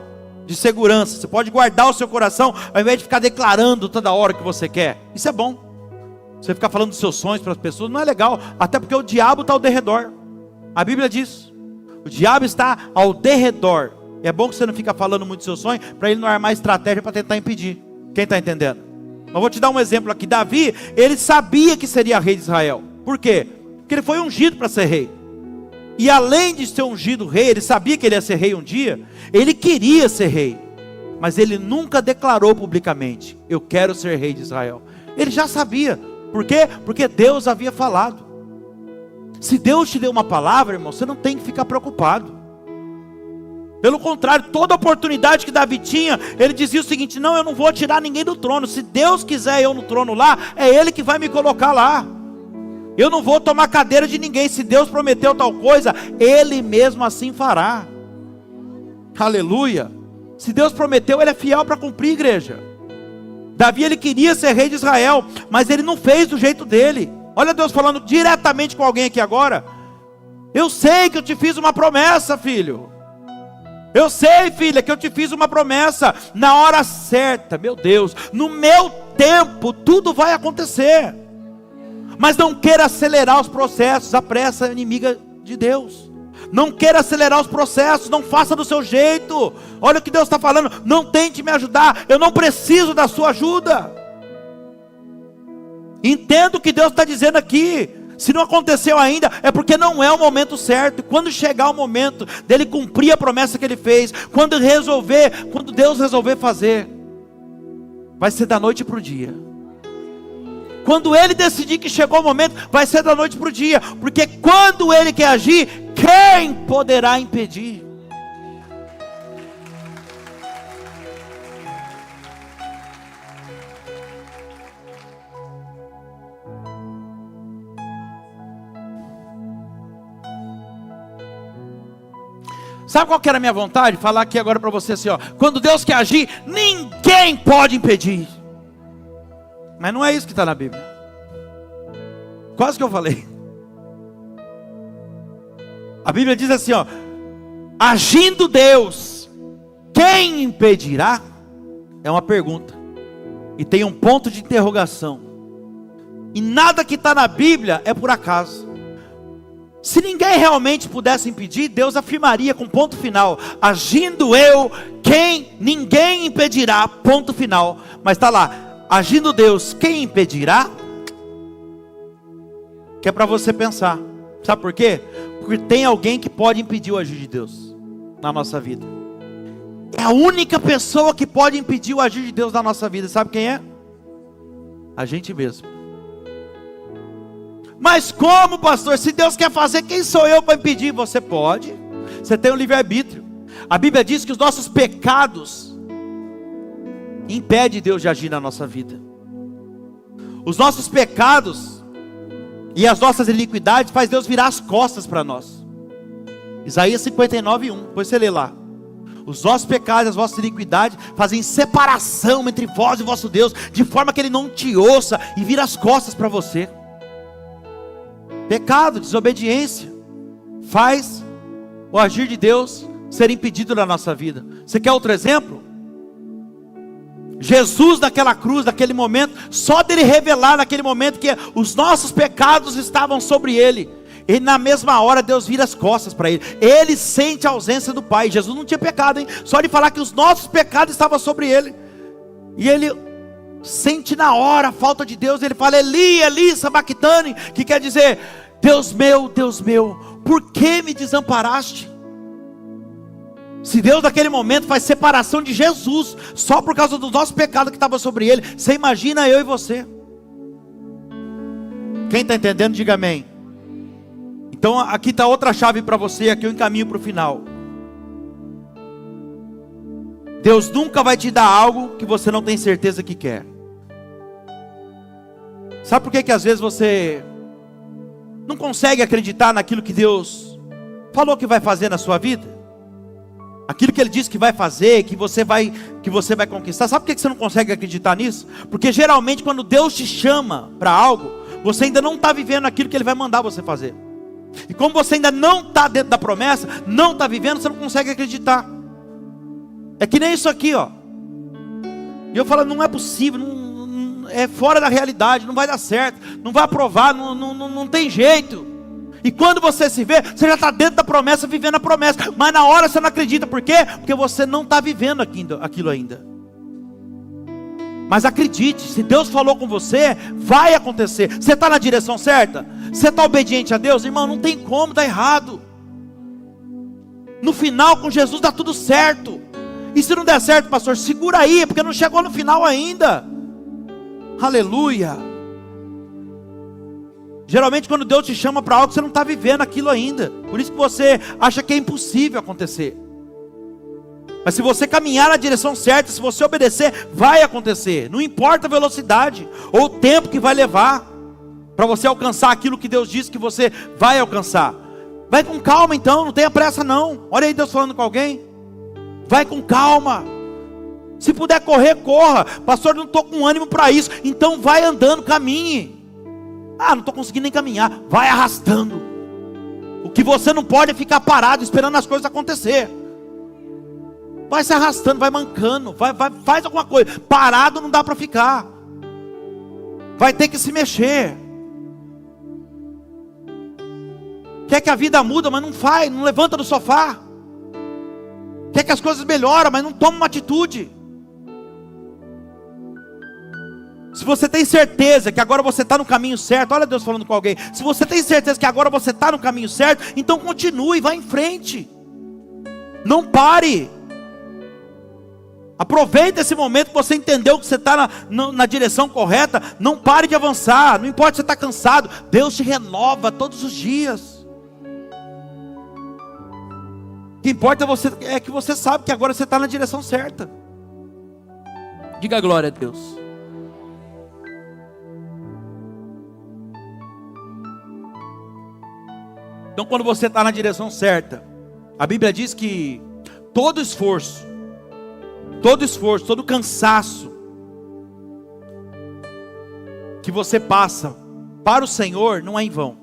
de segurança. Você pode guardar o seu coração, ao invés de ficar declarando toda hora o que você quer. Isso é bom. Você ficar falando dos seus sonhos para as pessoas não é legal. Até porque o diabo está ao derredor. A Bíblia diz: o diabo está ao derredor. É bom que você não fica falando muito do seu sonho, para ele não armar estratégia para tentar impedir. Quem está entendendo? Eu vou te dar um exemplo aqui. Davi, ele sabia que seria rei de Israel. Por quê? Porque ele foi ungido para ser rei. E além de ser ungido rei, ele sabia que ele ia ser rei um dia. Ele queria ser rei, mas ele nunca declarou publicamente: eu quero ser rei de Israel. Ele já sabia. Por quê? Porque Deus havia falado. Se Deus te deu uma palavra, irmão, você não tem que ficar preocupado. Pelo contrário, toda oportunidade que Davi tinha, ele dizia o seguinte: não, eu não vou tirar ninguém do trono. Se Deus quiser eu no trono lá, é Ele que vai me colocar lá. Eu não vou tomar cadeira de ninguém. Se Deus prometeu tal coisa, Ele mesmo assim fará. Aleluia. Se Deus prometeu, Ele é fiel para cumprir, igreja. Davi, ele queria ser rei de Israel, mas ele não fez do jeito dele. Olha Deus falando diretamente com alguém aqui agora: eu sei que eu te fiz uma promessa, filho. Eu sei, filha, que eu te fiz uma promessa. Na hora certa, meu Deus, no meu tempo, tudo vai acontecer. Mas não queira acelerar os processos. A pressa é inimiga de Deus. Não queira acelerar os processos. Não faça do seu jeito. Olha o que Deus está falando: não tente me ajudar. Eu não preciso da sua ajuda. Entenda o que Deus está dizendo aqui. Se não aconteceu ainda, é porque não é o momento certo. Quando chegar o momento dele cumprir a promessa que ele fez, quando Deus resolver fazer, vai ser da noite para o dia. Quando ele decidir que chegou o momento, vai ser da noite para o dia. Porque quando ele quer agir, quem poderá impedir? Sabe qual que era a minha vontade? Falar aqui agora para você assim, ó. Quando Deus quer agir, ninguém pode impedir. Mas não é isso que está na Bíblia. Quase que eu falei. A Bíblia diz assim, ó. Agindo Deus, quem impedirá? É uma pergunta. E tem um ponto de interrogação. E nada que está na Bíblia é por acaso. Se ninguém realmente pudesse impedir, Deus afirmaria com ponto final: agindo eu, ninguém impedirá, ponto final. Mas está lá, agindo Deus, quem impedirá? Que é para você pensar. Sabe por quê? Porque tem alguém que pode impedir o agir de Deus na nossa vida. É a única pessoa que pode impedir o agir de Deus na nossa vida. Sabe quem é? A gente mesmo. Mas como, pastor? Se Deus quer fazer, quem sou eu para impedir? Você pode. Você tem o livre-arbítrio. A Bíblia diz que os nossos pecados impedem Deus de agir na nossa vida. Os nossos pecados e as nossas iniquidades faz Deus virar as costas para nós. Isaías 59:1. Depois você lê lá. Os nossos pecados e as vossas iniquidades fazem separação entre vós e vosso Deus, de forma que Ele não te ouça e vira as costas para você. Pecado, desobediência, faz o agir de Deus ser impedido na nossa vida. Você quer outro exemplo? Jesus naquela cruz, naquele momento, só dele revelar naquele momento que os nossos pecados estavam sobre ele, e na mesma hora Deus vira as costas para ele. Ele sente a ausência do Pai. Jesus não tinha pecado, hein? Só de falar que os nossos pecados estavam sobre ele, e ele sente na hora a falta de Deus. Ele fala: Eli, Eli, sabactani, que quer dizer: Deus meu, por que me desamparaste? Se Deus naquele momento faz separação de Jesus, só por causa do nosso pecado que estava sobre ele, você imagina eu e você? Quem está entendendo, diga amém. Então aqui está outra chave para você, aqui eu encaminho para o final. Deus nunca vai te dar algo que você não tem certeza que quer. Sabe por que às vezes você não consegue acreditar naquilo que Deus falou que vai fazer na sua vida? Aquilo que Ele disse que vai fazer, que você vai conquistar. Sabe por que você não consegue acreditar nisso? Porque geralmente quando Deus te chama para algo, você ainda não está vivendo aquilo que Ele vai mandar você fazer. E como você ainda não está dentro da promessa, não está vivendo, você não consegue acreditar. É que nem isso aqui, ó. E eu falo: não é possível, é fora da realidade, não vai dar certo, não vai aprovar, não tem jeito. E quando você se vê, você já está dentro da promessa, vivendo a promessa, mas na hora você não acredita. Por quê? Porque você não está vivendo aquilo ainda. Mas acredite, se Deus falou com você, vai acontecer. Você está na direção certa? Você está obediente a Deus? Irmão, não tem como dar errado. No final, com Jesus dá tudo certo. E se não der certo, pastor, segura aí, porque não chegou no final ainda. Aleluia. Geralmente quando Deus te chama para algo, você não está vivendo aquilo ainda. Por isso que você acha que é impossível acontecer. Mas se você caminhar na direção certa, se você obedecer, vai acontecer. Não importa a velocidade ou o tempo que vai levar para você alcançar aquilo que Deus disse que você vai alcançar. Vai com calma então, não tenha pressa não. Olha aí Deus falando com alguém. Vai com calma. Se puder correr, corra. Pastor, não estou com ânimo para isso. Então vai andando, caminhe. Ah, não estou conseguindo nem caminhar. Vai arrastando. O que você não pode é ficar parado esperando as coisas acontecer. Vai se arrastando, vai mancando, faz alguma coisa. Parado não dá para ficar. Vai ter que se mexer. Quer que a vida muda, mas não faz, não levanta do sofá. Quer que as coisas melhoram, mas não toma uma atitude. Se você tem certeza que agora você está no caminho certo, olha Deus falando com alguém. Se você tem certeza que agora você está no caminho certo, então continue, vá em frente. Não pare. Aproveita esse momento que você entendeu que você está na direção correta. Não pare de avançar. Não importa se você está cansado, Deus te renova todos os dias. O que importa é que você sabe que agora você está na direção certa. Diga glória a Deus. Então quando você está na direção certa, a Bíblia diz que todo esforço, todo cansaço que você passa para o Senhor não é em vão.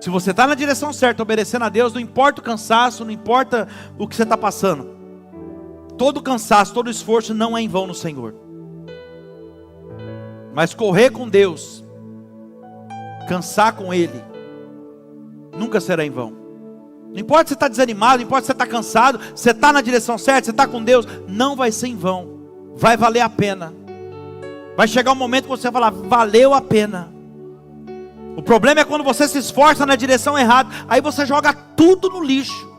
Se você está na direção certa, obedecendo a Deus, não importa o cansaço, não importa o que você está passando. Todo cansaço, todo esforço não é em vão no Senhor. Mas correr com Deus, cansar com Ele, nunca será em vão. Não importa se você está desanimado, não importa se você está cansado, você está na direção certa, você está com Deus, não vai ser em vão. Vai valer a pena. Vai chegar um momento que você vai falar, valeu a pena. O problema é quando você se esforça na direção errada, aí você joga tudo no lixo.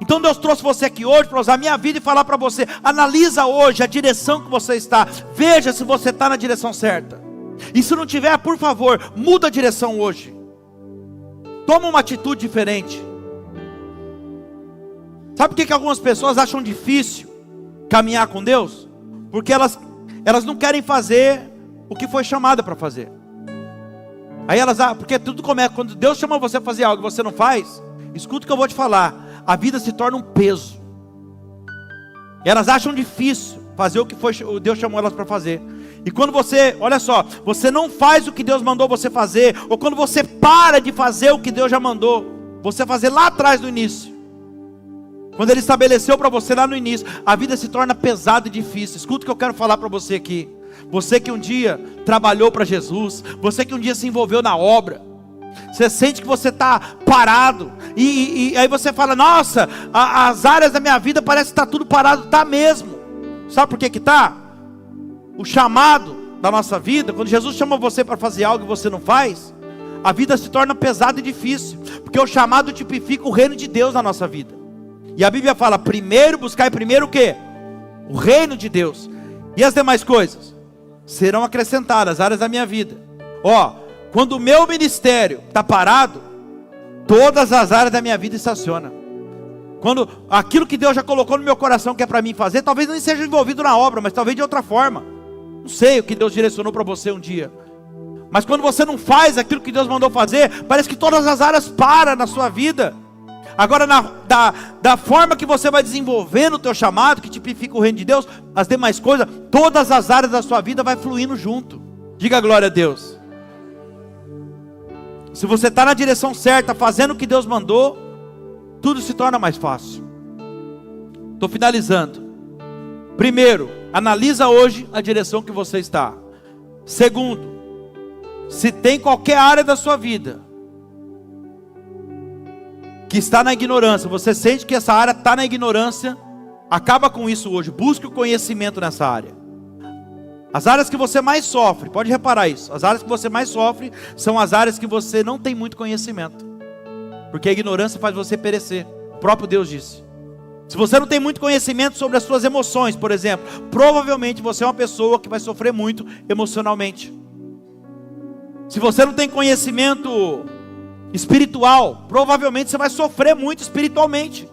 Então Deus trouxe você aqui hoje para usar a minha vida e falar para você, analisa hoje a direção que você está, veja se você está na direção certa. E se não tiver, por favor, muda a direção hoje. Toma uma atitude diferente. Sabe por que algumas pessoas acham difícil caminhar com Deus? Porque elas não querem fazer o que foi chamada para fazer. Aí porque tudo começa, quando Deus chama você a fazer algo e você não faz, escuta o que eu vou te falar, a vida se torna um peso. Elas acham difícil fazer o que Deus chamou elas para fazer. E quando você, olha só, você não faz o que Deus mandou você fazer, ou quando você para de fazer o que Deus já mandou você fazer lá atrás no início, quando Ele estabeleceu para você lá no início, a vida se torna pesada e difícil. Escuta o que eu quero falar para você aqui. Você que um dia trabalhou para Jesus, você que um dia se envolveu na obra, você sente que você está parado, e aí você fala, nossa, as áreas da minha vida parece que está tudo parado. Está mesmo. Sabe por que que está? O chamado da nossa vida, quando Jesus chama você para fazer algo e você não faz, a vida se torna pesada e difícil, porque o chamado tipifica o reino de Deus na nossa vida. E a Bíblia fala, buscai primeiro o quê? O reino de Deus, e as demais coisas serão acrescentadas, as áreas da minha vida. Quando o meu ministério está parado, todas as áreas da minha vida estacionam. Quando aquilo que Deus já colocou no meu coração que é para mim fazer, talvez não seja envolvido na obra, mas talvez de outra forma. Não sei o que Deus direcionou para você um dia. Mas quando você não faz aquilo que Deus mandou fazer, parece que todas as áreas param na sua vida. Agora, da forma que você vai desenvolvendo o teu chamado, que tipifica o reino de Deus, as demais coisas, todas as áreas da sua vida vai fluindo junto. Diga glória a Deus. Se você está na direção certa, fazendo o que Deus mandou, tudo se torna mais fácil. Estou finalizando. Primeiro, analisa hoje a direção que você está. Segundo, se tem qualquer área da sua vida que está na ignorância, você sente que essa área está na ignorância, acaba com isso hoje, busque o conhecimento nessa área. As áreas que você mais sofre, pode reparar isso, as áreas que você mais sofre são as áreas que você não tem muito conhecimento, porque a ignorância faz você perecer. O próprio Deus disse. Se você não tem muito conhecimento sobre as suas emoções, por exemplo, provavelmente você é uma pessoa que vai sofrer muito emocionalmente. Se você não tem conhecimento espiritual, provavelmente você vai sofrer muito espiritualmente.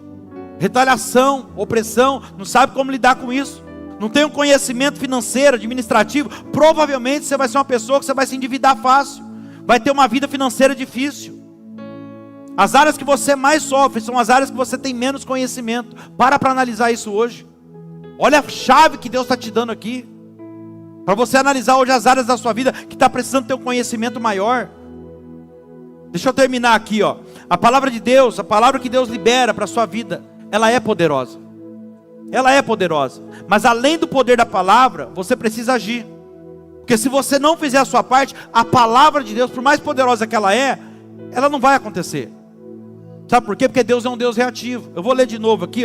Retaliação, opressão, não sabe como lidar com isso. Não tem um conhecimento financeiro, administrativo, provavelmente você vai ser uma pessoa que você vai se endividar fácil, vai ter uma vida financeira difícil. As áreas que você mais sofre são as áreas que você tem menos conhecimento. Para analisar isso hoje. Olha a chave que Deus está te dando aqui, para você analisar hoje as áreas da sua vida que está precisando ter um conhecimento maior. Deixa eu terminar aqui, a palavra de Deus, a palavra que Deus libera para a sua vida, ela é poderosa. Ela é poderosa. Mas além do poder da palavra, você precisa agir. Porque se você não fizer a sua parte, a palavra de Deus, por mais poderosa que ela não vai acontecer. Sabe por quê? Porque Deus é um Deus reativo. Eu vou ler de novo aqui,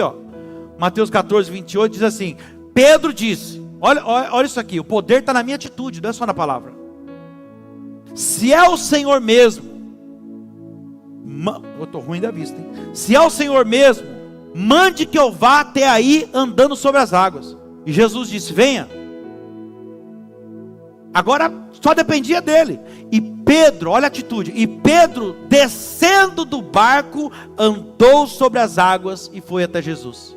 Mateus 14, 28, diz assim: Pedro disse, Olha isso aqui, o poder está na minha atitude, não é só na palavra. Se é o Senhor mesmo, eu estou ruim da vista, hein? Se é o Senhor mesmo, mande que eu vá até aí andando sobre as águas. E Jesus disse: venha. Agora só dependia dele. E Pedro, olha a atitude, e Pedro, descendo do barco, andou sobre as águas e foi até Jesus.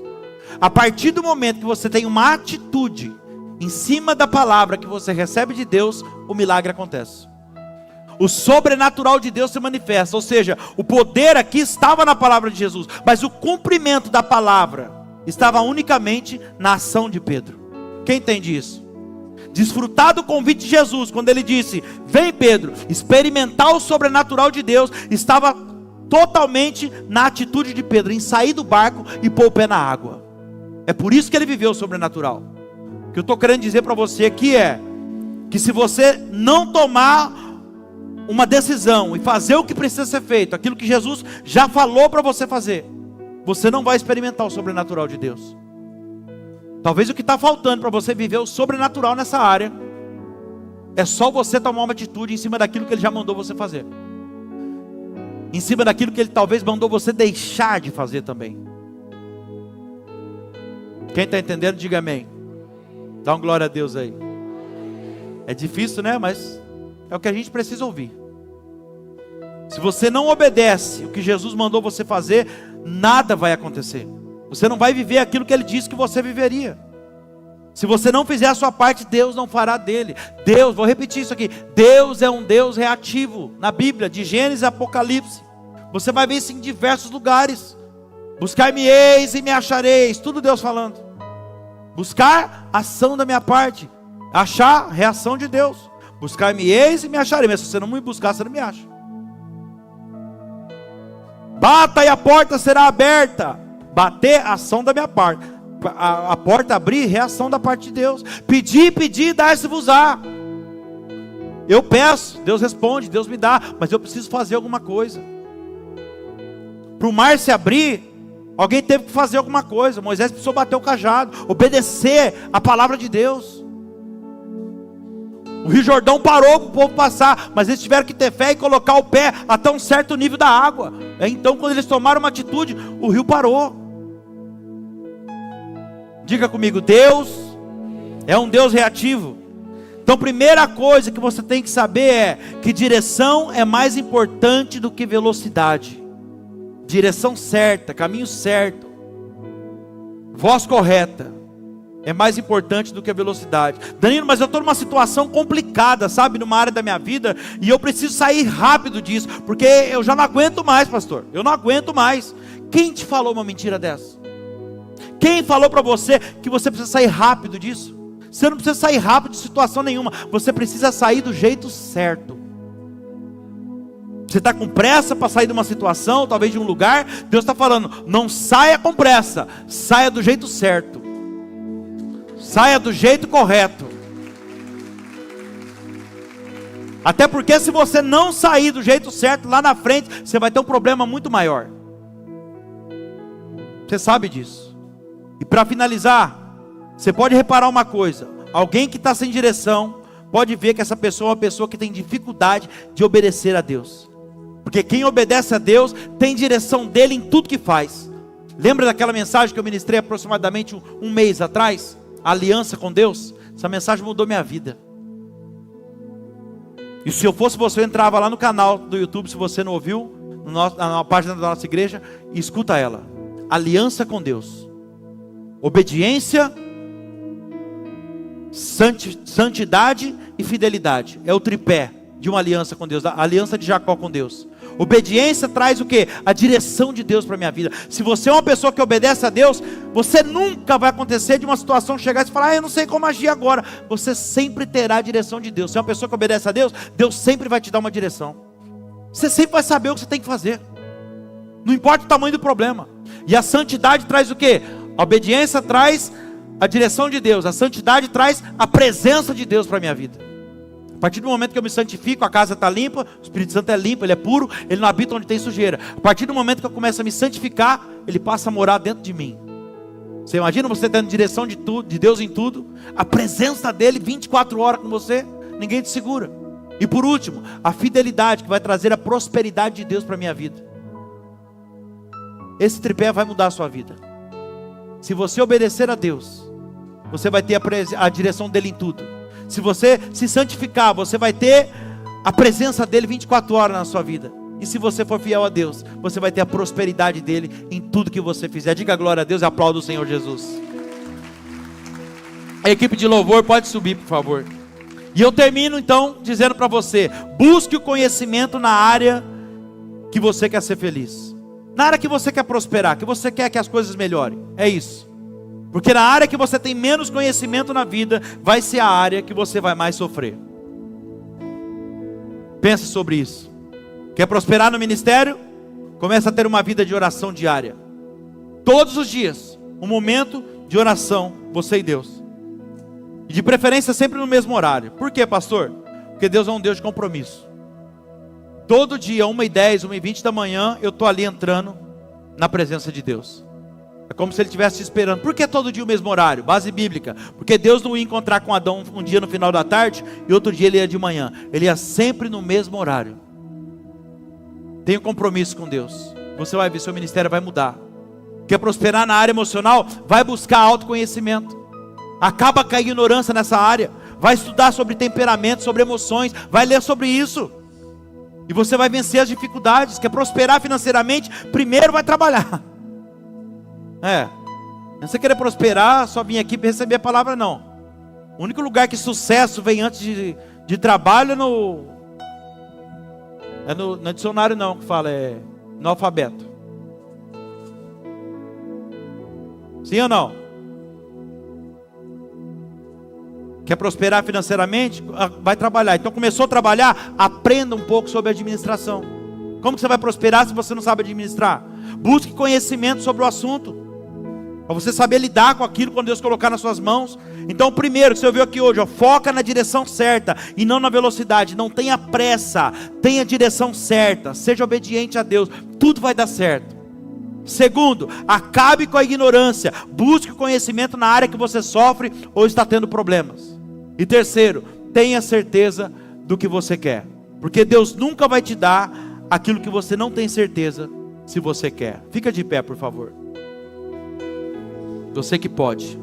A partir do momento que você tem uma atitude em cima da palavra que você recebe de Deus, o milagre acontece. O sobrenatural de Deus se manifesta. Ou seja, o poder aqui estava na palavra de Jesus, mas o cumprimento da palavra estava unicamente na ação de Pedro. Quem entende isso? Desfrutar do convite de Jesus, quando ele disse: vem Pedro, experimentar o sobrenatural de Deus, estava totalmente na atitude de Pedro, em sair do barco e pôr o pé na água. É por isso que ele viveu o sobrenatural. O que eu estou querendo dizer para você aqui é, que se você não tomar uma decisão e fazer o que precisa ser feito, aquilo que Jesus já falou para você fazer, você não vai experimentar o sobrenatural de Deus. Talvez o que está faltando para você viver o sobrenatural nessa área é só você tomar uma atitude em cima daquilo que Ele já mandou você fazer, em cima daquilo que Ele talvez mandou você deixar de fazer também. Quem está entendendo, diga amém. Dá um glória a Deus aí. É difícil, né? Mas é o que a gente precisa ouvir. Se você não obedece o que Jesus mandou você fazer, nada vai acontecer. Você não vai viver aquilo que Ele disse que você viveria. Se você não fizer a sua parte, Deus não fará dele. Deus, vou repetir isso aqui, Deus é um Deus reativo. Na Bíblia, de Gênesis a Apocalipse, você vai ver isso em diversos lugares. Buscar-me-eis e me achareis, tudo Deus falando. Buscar, ação da minha parte. Achar, reação de Deus. Buscar-me-eis e me achareis. Mas se você não me buscar, você não me acha. Bata e a porta será aberta. Bater, ação da minha parte. A porta abrir, reação da parte de Deus. Pedir, dar-se-vos-á. Eu peço, Deus responde, Deus me dá. Mas eu preciso fazer alguma coisa. Para o mar se abrir, alguém teve que fazer alguma coisa. Moisés precisou bater o cajado, obedecer a palavra de Deus. O Rio Jordão parou para o povo passar, mas eles tiveram que ter fé e colocar o pé até um certo nível da água. Então, quando eles tomaram uma atitude, o rio parou. Diga comigo, Deus é um Deus reativo. Então, primeira coisa que você tem que saber é que direção é mais importante do que velocidade. Direção certa, caminho certo, voz correta é mais importante do que a velocidade. Danilo, mas eu estou numa situação complicada, sabe, numa área da minha vida, e eu preciso sair rápido disso, porque eu já não aguento mais, pastor, eu não aguento mais. Quem te falou uma mentira dessa? Quem falou para você que você precisa sair rápido disso? Você não precisa sair rápido de situação nenhuma, você precisa sair do jeito certo. Você está com pressa para sair de uma situação, talvez de um lugar, Deus está falando, não saia com pressa, saia do jeito certo, saia do jeito correto. Até porque se você não sair do jeito certo, lá na frente, você vai ter um problema muito maior. Você sabe disso. E para finalizar, você pode reparar uma coisa, alguém que está sem direção, pode ver que essa pessoa é uma pessoa que tem dificuldade de obedecer a Deus. Porque quem obedece a Deus tem direção dele em tudo que faz. Lembra daquela mensagem que eu ministrei aproximadamente um mês atrás? A aliança com Deus? Essa mensagem mudou minha vida. E se eu fosse você, eu entrava lá no canal do YouTube, se você não ouviu, na página da nossa igreja, e escuta ela. Aliança com Deus. Obediência, santidade e fidelidade. É o tripé de uma aliança com Deus, a aliança de Jacó com Deus. Obediência traz o quê? A direção de Deus para a minha vida. Se você é uma pessoa que obedece a Deus, você nunca vai acontecer de uma situação chegar e falar, eu não sei como agir agora. Você sempre terá a direção de Deus. Se é uma pessoa que obedece a Deus, Deus sempre vai te dar uma direção. Você sempre vai saber o que você tem que fazer. Não importa o tamanho do problema. E a santidade traz o quê? A obediência traz a direção de Deus. A santidade traz a presença de Deus para a minha vida. A partir do momento que eu me santifico, a casa está limpa, o Espírito Santo é limpo, Ele é puro, Ele não habita onde tem sujeira. A partir do momento que eu começo a me santificar, Ele passa a morar dentro de mim. Você imagina você tendo direção de tudo, de Deus em tudo, a presença dele 24 horas com você, ninguém te segura. E por último, a fidelidade que vai trazer a prosperidade de Deus para a minha vida. Esse tripé vai mudar a sua vida. Se você obedecer a Deus, você vai ter a direção dele em tudo. Se você se santificar, você vai ter a presença dele 24 horas na sua vida. E se você for fiel a Deus, você vai ter a prosperidade dele em tudo que você fizer. Diga glória a Deus e aplauda o Senhor Jesus. A equipe de louvor pode subir, por favor. E eu termino então dizendo para você: busque o conhecimento na área que você quer ser feliz, na área que você quer prosperar, que você quer que as coisas melhorem. É isso. Porque na área que você tem menos conhecimento na vida, vai ser a área que você vai mais sofrer. Pense sobre isso. Quer prosperar no ministério? Comece a ter uma vida de oração diária. Todos os dias, um momento de oração, você e Deus. E de preferência sempre no mesmo horário. Por quê, pastor? Porque Deus é um Deus de compromisso. Todo dia, 1h10, 1h20 da manhã, eu estou ali entrando na presença de Deus. É como se Ele estivesse te esperando. Por que todo dia o mesmo horário? Base bíblica. Porque Deus não ia encontrar com Adão um dia no final da tarde e outro dia ele ia de manhã. Ele ia sempre no mesmo horário. Tenha um compromisso com Deus. Você vai ver, seu ministério vai mudar. Quer prosperar na área emocional? Vai buscar autoconhecimento. Acaba com a ignorância nessa área. Vai estudar sobre temperamento, sobre emoções. Vai ler sobre isso. E você vai vencer as dificuldades. Quer prosperar financeiramente? Primeiro vai trabalhar. Não você querer prosperar, só vir aqui para receber a palavra, não. O único lugar que sucesso vem antes de trabalho não é dicionário não que fala, é no alfabeto. Sim ou não? Quer prosperar financeiramente? Vai trabalhar. Então começou a trabalhar, aprenda um pouco sobre administração. Como que você vai prosperar se você não sabe administrar? Busque conhecimento sobre o assunto, para você saber lidar com aquilo quando Deus colocar nas suas mãos. Então primeiro que você ouviu aqui hoje, foca na direção certa e não na velocidade. Não tenha pressa, tenha a direção certa, seja obediente a Deus, tudo vai dar certo. Segundo, acabe com a ignorância, busque o conhecimento na área que você sofre ou está tendo problemas. E terceiro, tenha certeza do que você quer, porque Deus nunca vai te dar aquilo que você não tem certeza se você quer. Fica de pé, por favor. Você que pode.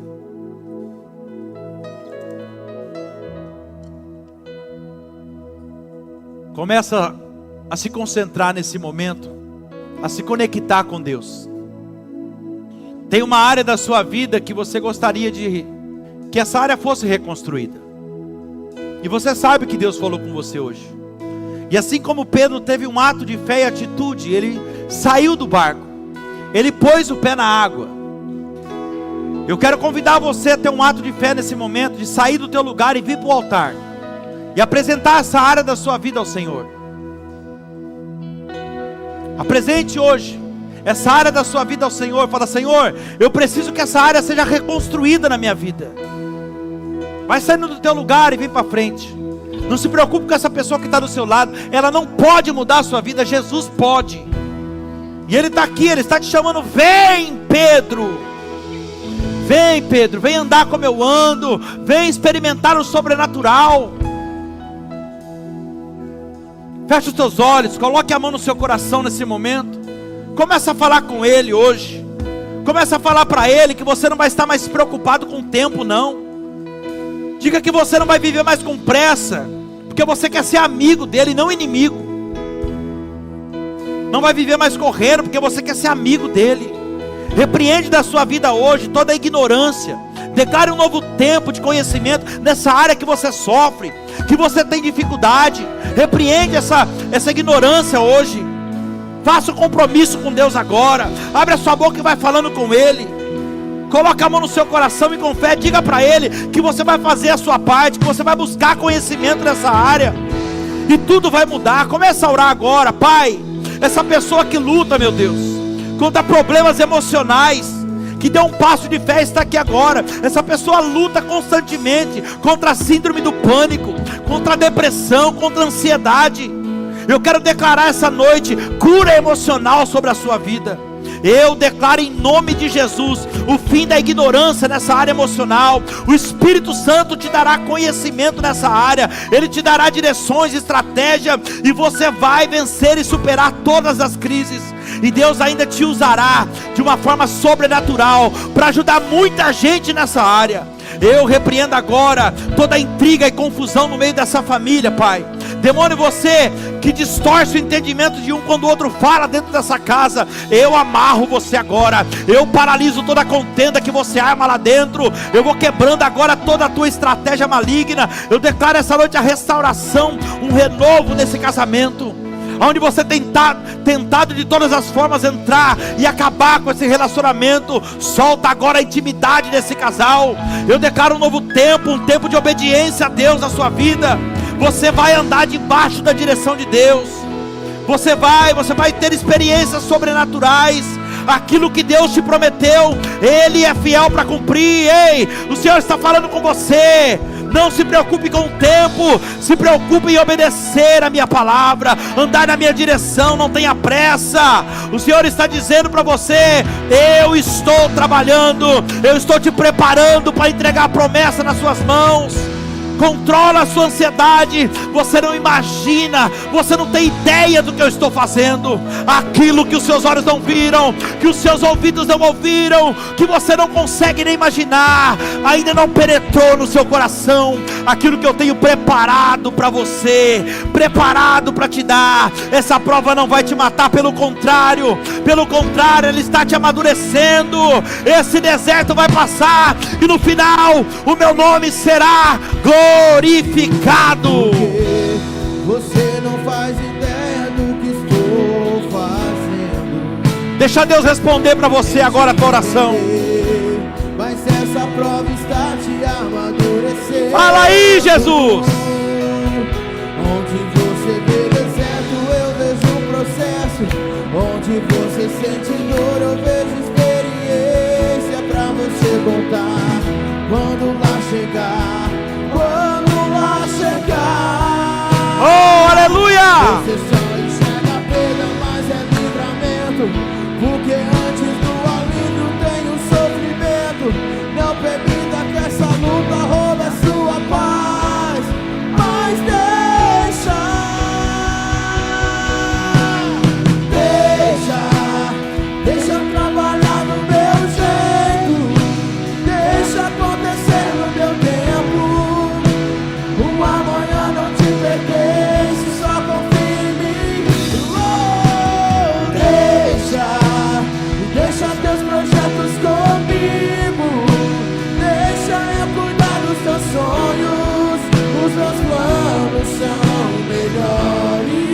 Começa a se concentrar nesse momento, a se conectar com Deus. Tem uma área da sua vida que você gostaria que essa área fosse reconstruída. E você sabe que Deus falou com você hoje. E assim como Pedro teve um ato de fé e atitude, ele saiu do barco, ele pôs o pé na água. Eu quero convidar você a ter um ato de fé nesse momento, de sair do teu lugar e vir para o altar, e apresentar essa área da sua vida ao Senhor. Apresente hoje essa área da sua vida ao Senhor. Fala: Senhor, eu preciso que essa área seja reconstruída na minha vida. Vai saindo do teu lugar e vem para frente. Não se preocupe com essa pessoa que está do seu lado. Ela não pode mudar a sua vida, Jesus pode. E Ele está aqui, Ele está te chamando. Vem, Pedro. Vem, Pedro, vem andar como eu ando. Vem experimentar o sobrenatural. Feche os teus olhos, coloque a mão no seu coração nesse momento. Começa a falar com Ele hoje. Começa a falar para Ele que você não vai estar mais preocupado com o tempo, não. Diga que você não vai viver mais com pressa, porque você quer ser amigo dEle, não inimigo. Não vai viver mais correndo, porque você quer ser amigo dEle. Repreende da sua vida hoje toda a ignorância. Declare um novo tempo de conhecimento nessa área que você sofre, que você tem dificuldade. Repreende essa ignorância hoje. Faça um compromisso com Deus agora. Abre a sua boca e vai falando com Ele. Coloca a mão no seu coração e com fé diga para Ele que você vai fazer a sua parte, que você vai buscar conhecimento nessa área, e tudo vai mudar. Começa a orar agora. Pai, essa pessoa que luta, meu Deus, contra problemas emocionais, que deu um passo de fé, está aqui agora. Essa pessoa luta constantemente contra a síndrome do pânico, contra a depressão, contra a ansiedade. Eu quero declarar essa noite cura emocional sobre a sua vida. Eu declaro em nome de Jesus o fim da ignorância nessa área emocional. O Espírito Santo te dará conhecimento nessa área, Ele te dará direções, estratégia, e você vai vencer e superar todas as crises. E Deus ainda te usará de uma forma sobrenatural para ajudar muita gente nessa área. Eu repreendo agora toda intriga e confusão no meio dessa família, Pai. Demônio, você que distorce o entendimento de um quando o outro fala dentro dessa casa, eu amarro você agora. Eu paraliso toda a contenda que você arma lá dentro. Eu vou quebrando agora toda a tua estratégia maligna. Eu declaro essa noite a restauração, um renovo nesse casamento, onde você tem tentado de todas as formas entrar e acabar com esse relacionamento. Solta agora a intimidade desse casal. Eu declaro um novo tempo, um tempo de obediência a Deus na sua vida. Você vai andar debaixo da direção de Deus. Você vai ter experiências sobrenaturais. Aquilo que Deus te prometeu, Ele é fiel para cumprir. Ei, o Senhor está falando com você. Não se preocupe com o tempo, se preocupe em obedecer a minha palavra, andar na minha direção, não tenha pressa. O Senhor está dizendo para você: eu estou trabalhando, eu estou te preparando para entregar a promessa nas suas mãos. Controla a sua ansiedade. Você não imagina, você não tem ideia do que eu estou fazendo. Aquilo que os seus olhos não viram, que os seus ouvidos não ouviram, que você não consegue nem imaginar, ainda não penetrou no seu coração. Aquilo que eu tenho preparado para você, preparado para te dar. Essa prova não vai te matar, pelo contrário, ela está te amadurecendo. Esse deserto vai passar e no final o meu nome será glorificado. Você não faz ideia do que estou fazendo. Deixa Deus responder para você agora a tua oração. Mas essa prova está te amadurecendo. Fala aí, Jesus. Onde você vê deserto, eu vejo um processo. Onde você sente dor, eu vejo experiência pra você contar. Quando lá chegar, oh, aleluia! Você só enxerga perda, mas é livramento. Porque antes do alívio tem o sofrimento. Não permita que essa luta roube a sua paz. Mas deixa eu trabalhar no meu jeito. Deixa acontecer no meu tempo. O amanhã não te pertence, só confia em mim. Oh, deixa teus projetos comigo. Deixa eu cuidar dos teus sonhos. Os meus planos são melhores.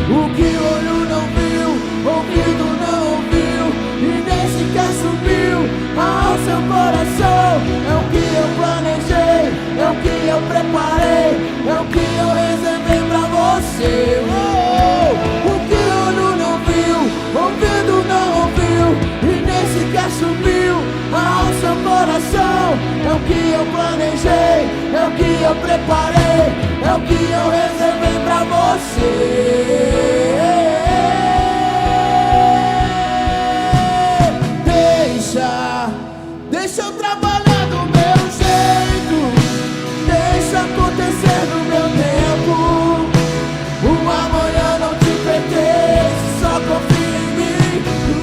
O que olho não viu, ouvido não ouviu, e nem sequer subiu ao seu coração. É o que eu planejei, é o que eu preparei, é o que eu reservei pra você. Oh, o que olho não viu, ouvido não ouviu, e nem sequer subiu ao seu coração. É o que eu planejei, é o que eu preparei, é o que eu reservei pra você. Deixa eu trabalhar do meu jeito. Deixa acontecer no meu tempo. O amanhã não te pertence, só confia em mim.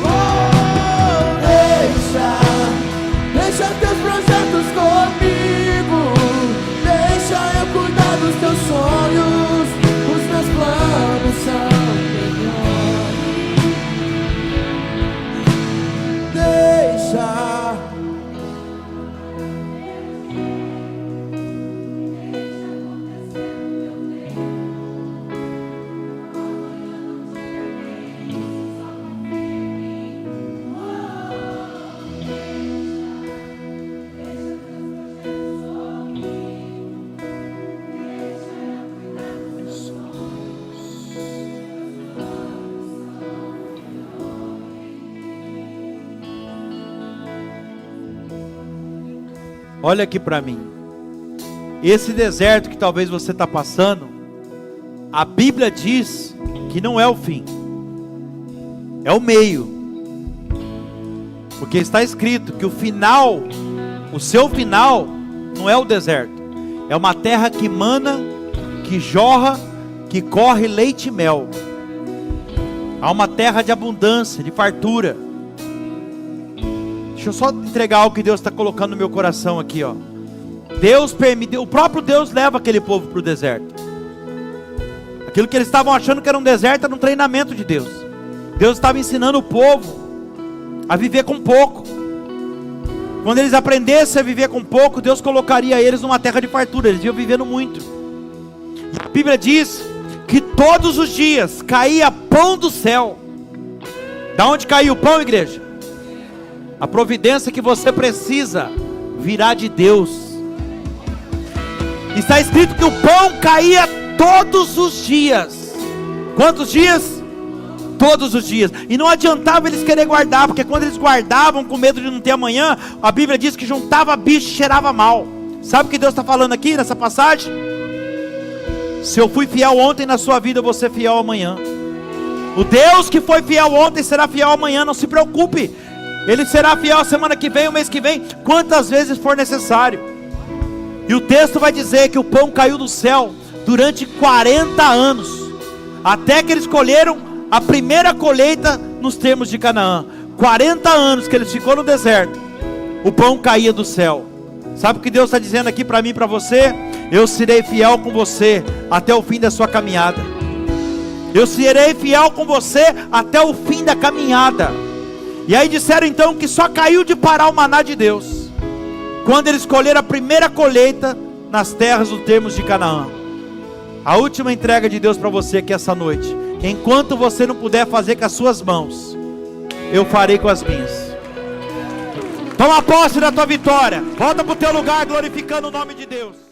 Oh, deixa teus projetos comigo. Deixa eu cuidar dos teus sonhos. Os meus planos são melhores. Deixa. Olha aqui para mim. Esse deserto que talvez você está passando A Bíblia diz que não é o fim, é o meio. Porque está escrito que o final, o seu final, não é o deserto. É uma terra que mana, que jorra, que corre leite e mel. Há uma terra de abundância, de fartura. Deixa eu só entregar algo que Deus está colocando no meu coração aqui, ó. Deus permitiu, o próprio Deus leva aquele povo para o deserto. Aquilo que eles estavam achando que era um deserto era um treinamento de Deus. Deus estava ensinando o povo a viver com pouco. Quando eles aprendessem a viver com pouco, Deus colocaria eles numa terra de fartura. Eles iam vivendo muito. A Bíblia diz que todos os dias caía pão do céu. Da onde caiu o pão, igreja? A providência que você precisa virá de Deus. Está escrito que o pão caía todos os dias. Quantos dias? Todos os dias. E não adiantava eles querer guardar, porque quando eles guardavam com medo de não ter amanhã, a Bíblia diz que juntava bicho e cheirava mal. Sabe o que Deus está falando aqui nessa passagem? Se eu fui fiel ontem na sua vida, eu vou ser fiel amanhã. O Deus que foi fiel ontem será fiel amanhã, não se preocupe. Ele será fiel a semana que vem, o mês que vem, quantas vezes for necessário. E o texto vai dizer que o pão caiu do céu durante 40 anos, até que eles colheram a primeira colheita nos termos de Canaã. 40 anos que eles ficou no deserto, o pão caía do céu. Sabe o que Deus está dizendo aqui para mim e para você? Eu serei fiel com você até o fim da sua caminhada. Eu serei fiel com você até o fim da caminhada. E aí disseram então que só caiu de parar o maná de Deus quando eles colheram a primeira colheita nas terras dos termos de Canaã. A última entrega de Deus para você aqui essa noite: enquanto você não puder fazer com as suas mãos, eu farei com as minhas. Toma posse da tua vitória. Volta para o teu lugar glorificando o nome de Deus.